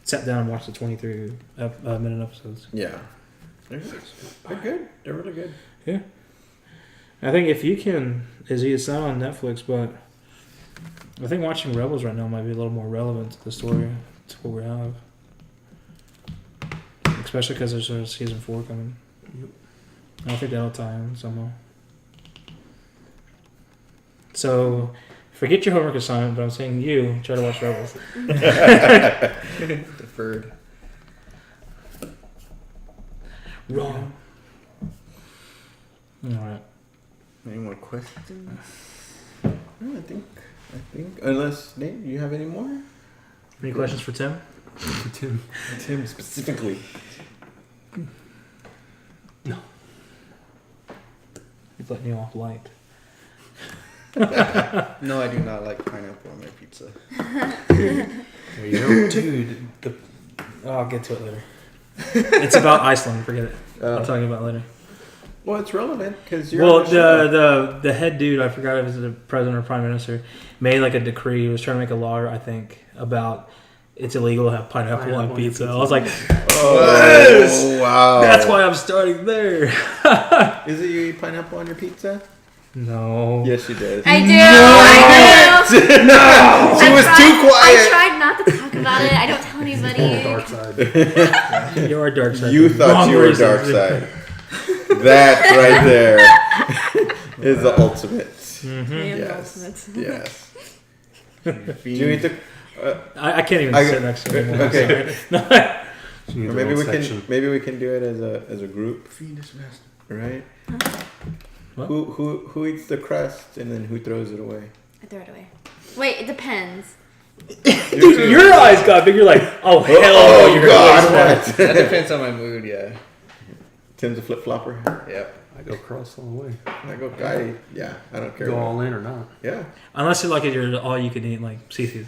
sat down and watched the 23 minute episodes. Yeah, they're good. They're really good. Yeah, I think if you can, it's not on Netflix, but I think watching Rebels right now might be a little more relevant to the story, to what we have. Especially because there's a season 4 coming. I think that'll tie in somehow. So, forget your homework assignment, but I'm saying you try to watch Rebels. Deferred. Wrong. Alright. Any more questions? No, I think. Unless Nate, you have any more? Any questions for Tim? For Tim. Tim specifically. No. He's letting you off light. No, I do not like pineapple on my pizza. There you go. Dude. I'll get to it later. It's about Iceland. Forget it. I'll tell you about it later. Well, it's relevant because you're. Well, the head dude, I forgot if it was the president or prime minister, made like a decree. He was trying to make a law, I think, about it's illegal to have pineapple on pizza. I was like, oh, wow. That's why I'm starting there. Is it you eat pineapple on your pizza? No. Yes, she does. I do. No. She was too quiet. I tried not to talk about it. I don't tell anybody. Dark side. You're a dark side. You thought you were dark side. That right there is the ultimate. Mm-hmm. Yes. Do you eat the? I can't even sit next to him. Okay. Or maybe we can do it as a group. Right? What? Who eats the crust and then who throws it away? I throw it away. Wait, it depends. Dude, your eyes got big. You're like, oh hell no, you're God, gonna waste that. That depends on my mood, yeah. Tim's a flip flopper. Yep. I go cross all the way. I don't care. Go all in or not. Yeah. Unless you're like you're all you can eat, like CC's.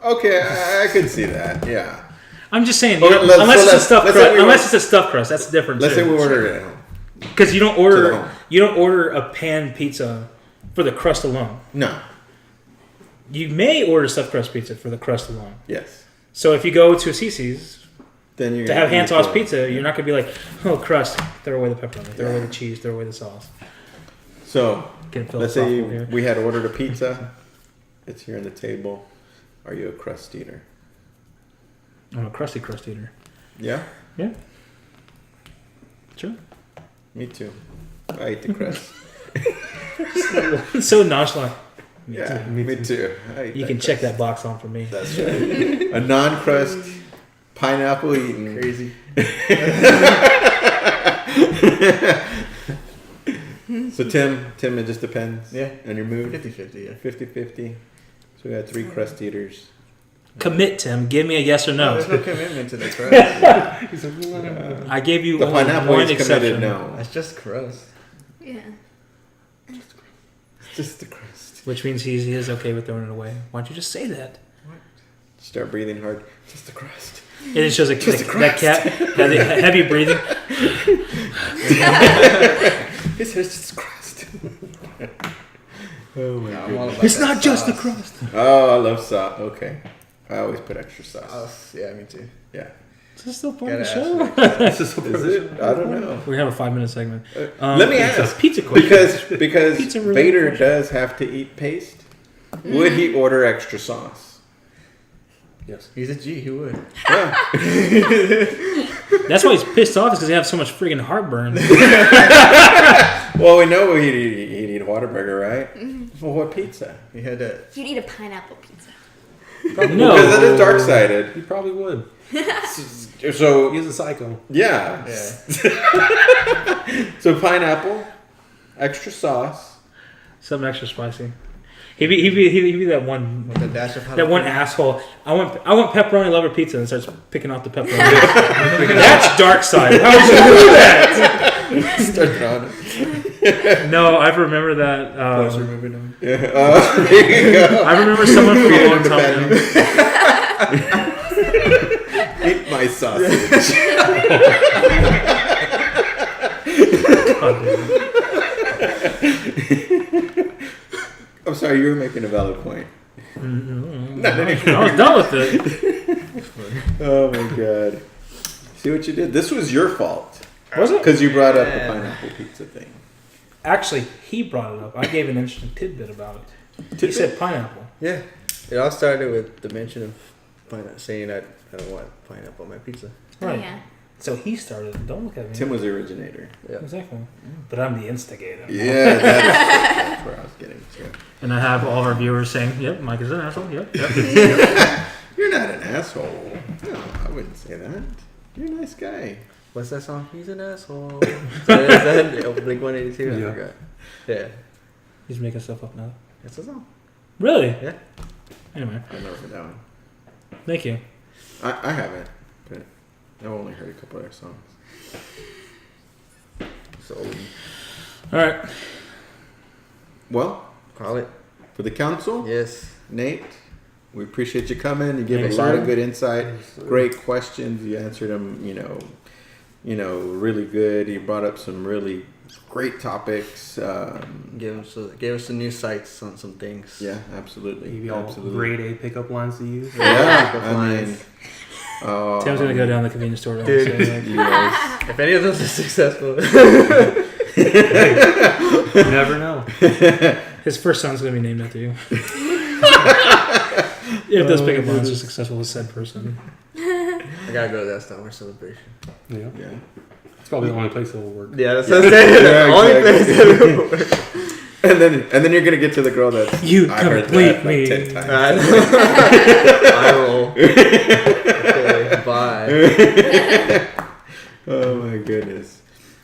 Okay, I could see that. Yeah. I'm just saying, Okay, unless it's a stuffed let's say crust. we Unless it's a stuffed crust, that's different. Let's say too. we ordered it at home. Because you don't To the order home. a pan pizza for the crust alone. No. You may order stuffed crust pizza for the crust alone. Yes. So if you go to a CC's Then you're to gonna have hand eat tossed it. pizza, you're not gonna be like, oh crust, throw away the pepperoni, throw away the cheese, throw away the sauce. So Get let's say philosophical here. we had ordered a pizza. It's here on the table. Are you a crust eater? I'm a crust eater. Yeah. Yeah. Sure. Me too. I eat the crust. It's so nonchalant. Me yeah. too. Me too. I eat You can check that box on for me. That's right. A non-crust pineapple eating. Crazy. So Tim, it just depends. Yeah. On your mood. 50-50, yeah. 50-50. So we got 3 crust eaters. Commit, Tim. Give me a yes or no. There's no commitment to the crust. I gave you The only pineapple one is committed exception. no. That's just crust. Yeah. It's just the crust. Which means he is okay with throwing it away. Why don't you just say that? Start breathing hard. Just the crust. And it shows like Just the that cat heavy breathing. It's just crust. Oh my I'm all goodness. about It's that not just the sauce. crust. Oh, I love sauce. Okay. I always put extra sauce. Sauce. Yeah, me too. Yeah. Is this still part of the Gotta show? ask for it. This is Is it? I don't know. We have a 5-minute segment. Let me pizza. ask. Pizza question. Because Pizza related Vader question. does have to eat paste. Would he order extra sauce? Yes. He's a G. He would. Yeah. That's why he's pissed off is because he has so much friggin' heartburn. Well, we know he'd eat Whataburger, right? For what pizza? He had that. You'd eat a pineapple pizza. No. Because it is dark-sided. He probably would. So, He's a psycho. yeah. Yeah. So pineapple, extra sauce. Something extra spicy. He'd be that one With a dash of that one jalapeno. asshole. I want pepperoni lover pizza and starts picking off the pepperoni. That's dark side. How would you do that? Start throwing it. No, I remember that. Closer moving on. Yeah. There you go. I remember someone from a Feed long him time to ago. Eat my sausage. God, dude. I'm sorry, you were making a valid point. I was done with it. Oh my god. See what you did? This was your fault. Was it? Because you brought up the Yeah. pineapple pizza thing. Actually, he brought it up. I gave an interesting tidbit about it. He said pineapple. Yeah. It all started with the mention of saying I don't want pineapple on my pizza. Right. Yeah. So he started it. Don't look at me. Tim was the originator. Yeah. Exactly. But I'm the instigator. Yeah, that's where I was getting to. And I have all of our viewers saying, "Yep, Mike is an asshole." Yep. You're not an asshole. No, I wouldn't say that. You're a nice guy. What's that song? He's an asshole. Is that Blink 182? I Yeah. forgot. Yeah. He's making stuff up now. That's the song. Really? Yeah. Anyway, I've never heard that one. thank you. I haven't, but I've only heard a couple of their songs. So All right. Well, call it. for the council, Yes. Nate, we appreciate you coming. You gave Thanks, a lot sir. of good insight. Great questions. You answered them, really good. You brought up some really great topics. Gave us some new sights on some things. Yeah, absolutely. Maybe all Absolutely. grade A pickup lines to use. Yeah, Pickup I mean, lines. Tim's gonna go down to the convenience store. To Dude. say, like, yes. If any of those are successful, You never know. his first son's gonna be named after you. If those pickup lines are successful with said person. I gotta go to that Star Wars celebration. Yeah. Yeah. It's probably the only place that will work. Yeah, that's what I'm saying. Yeah, The only exactly. place that will work. And then you're gonna get to the girl that's You I heard complete that me. like 10 times. I roll. Okay, bye. Oh my goodness.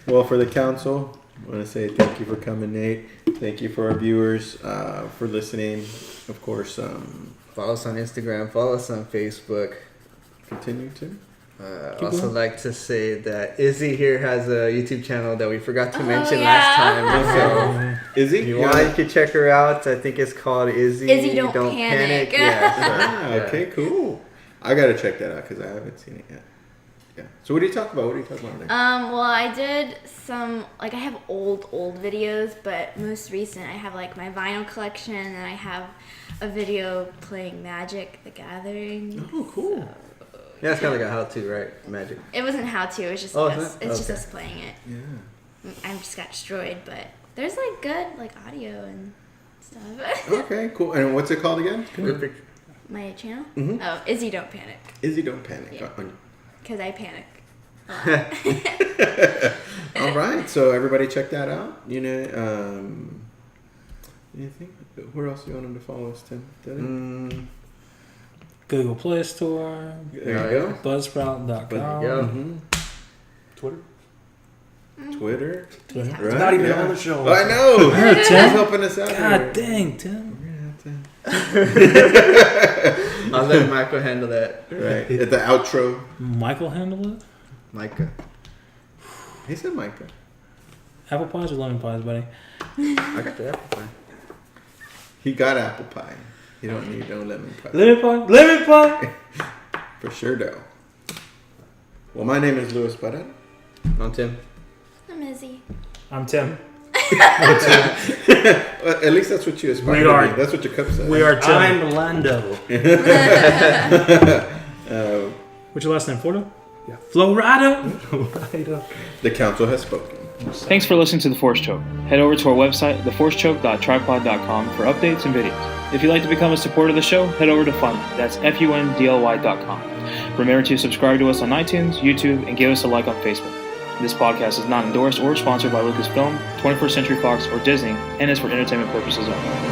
Well, for the council, I want to say thank you for coming, Nate. Thank you for our viewers for listening. Of course, Follow us on Instagram. Follow us on Facebook. continue to. Also going. like to say that Izzy here has a YouTube channel that we forgot to mention yeah. last time. So Izzy, if you want, you can check her out. I think it's called Izzy Don't Panic. Yeah. Okay, cool. I gotta check that out because I haven't seen it yet. Yeah. So what do you talk about? What are you talking about next? Well, I did some, like, I have old videos, but most recent, I have, like, my vinyl collection, and I have a video playing Magic: The Gathering. Oh, cool. Yeah, it's kind of like a how-to, right? Magic. It wasn't how to. It was just Oh, us. is it? It's just Okay. us playing it. Yeah. I just got destroyed, but there's like good like audio and stuff. Okay, cool. And what's it called again? Good picture. My channel? Mhm. Oh, Izzy Don't Panic, Izzy, don't panic. Yeah. because I panic. All right, so everybody check that out. You know, anything? Where else do you want them to follow us, Tim? Google Play Store, There you go. Buzzsprout.com. There you go. Mhm. Twitter. Twitter. Twitter. Right? not even yeah. on the show. I know. Yeah, He's Tim. helping us out God here. dang, Tim. I'll let Michael handle that. Right. At the outro. Michael handle it? Micah. He said Micah. Apple pies or lemon pies, buddy? I got the apple pie. He got apple pie. You don't need no lemon pie. Lemon pie? Lemon pie! For sure, though. Well, my name is Luis Barrera. On Tim. I'm Izzy. I'm Tim. Well, at least that's what you aspire We to are- be. That's what your cup says. We are Tim. I'm Lando. What's your last name? Florida? Yeah. Florida? The council has spoken. Thanks for listening to The Force Choke. Head over to our website, theforcechoke.tripod.com for updates and videos. If you'd like to become a supporter of the show, head over to Fundly. That's FUNDLY.com. Remember to subscribe to us on iTunes, YouTube, and give us a like on Facebook. This podcast is not endorsed or sponsored by Lucasfilm, 21st Century Fox, or Disney, and is for entertainment purposes only.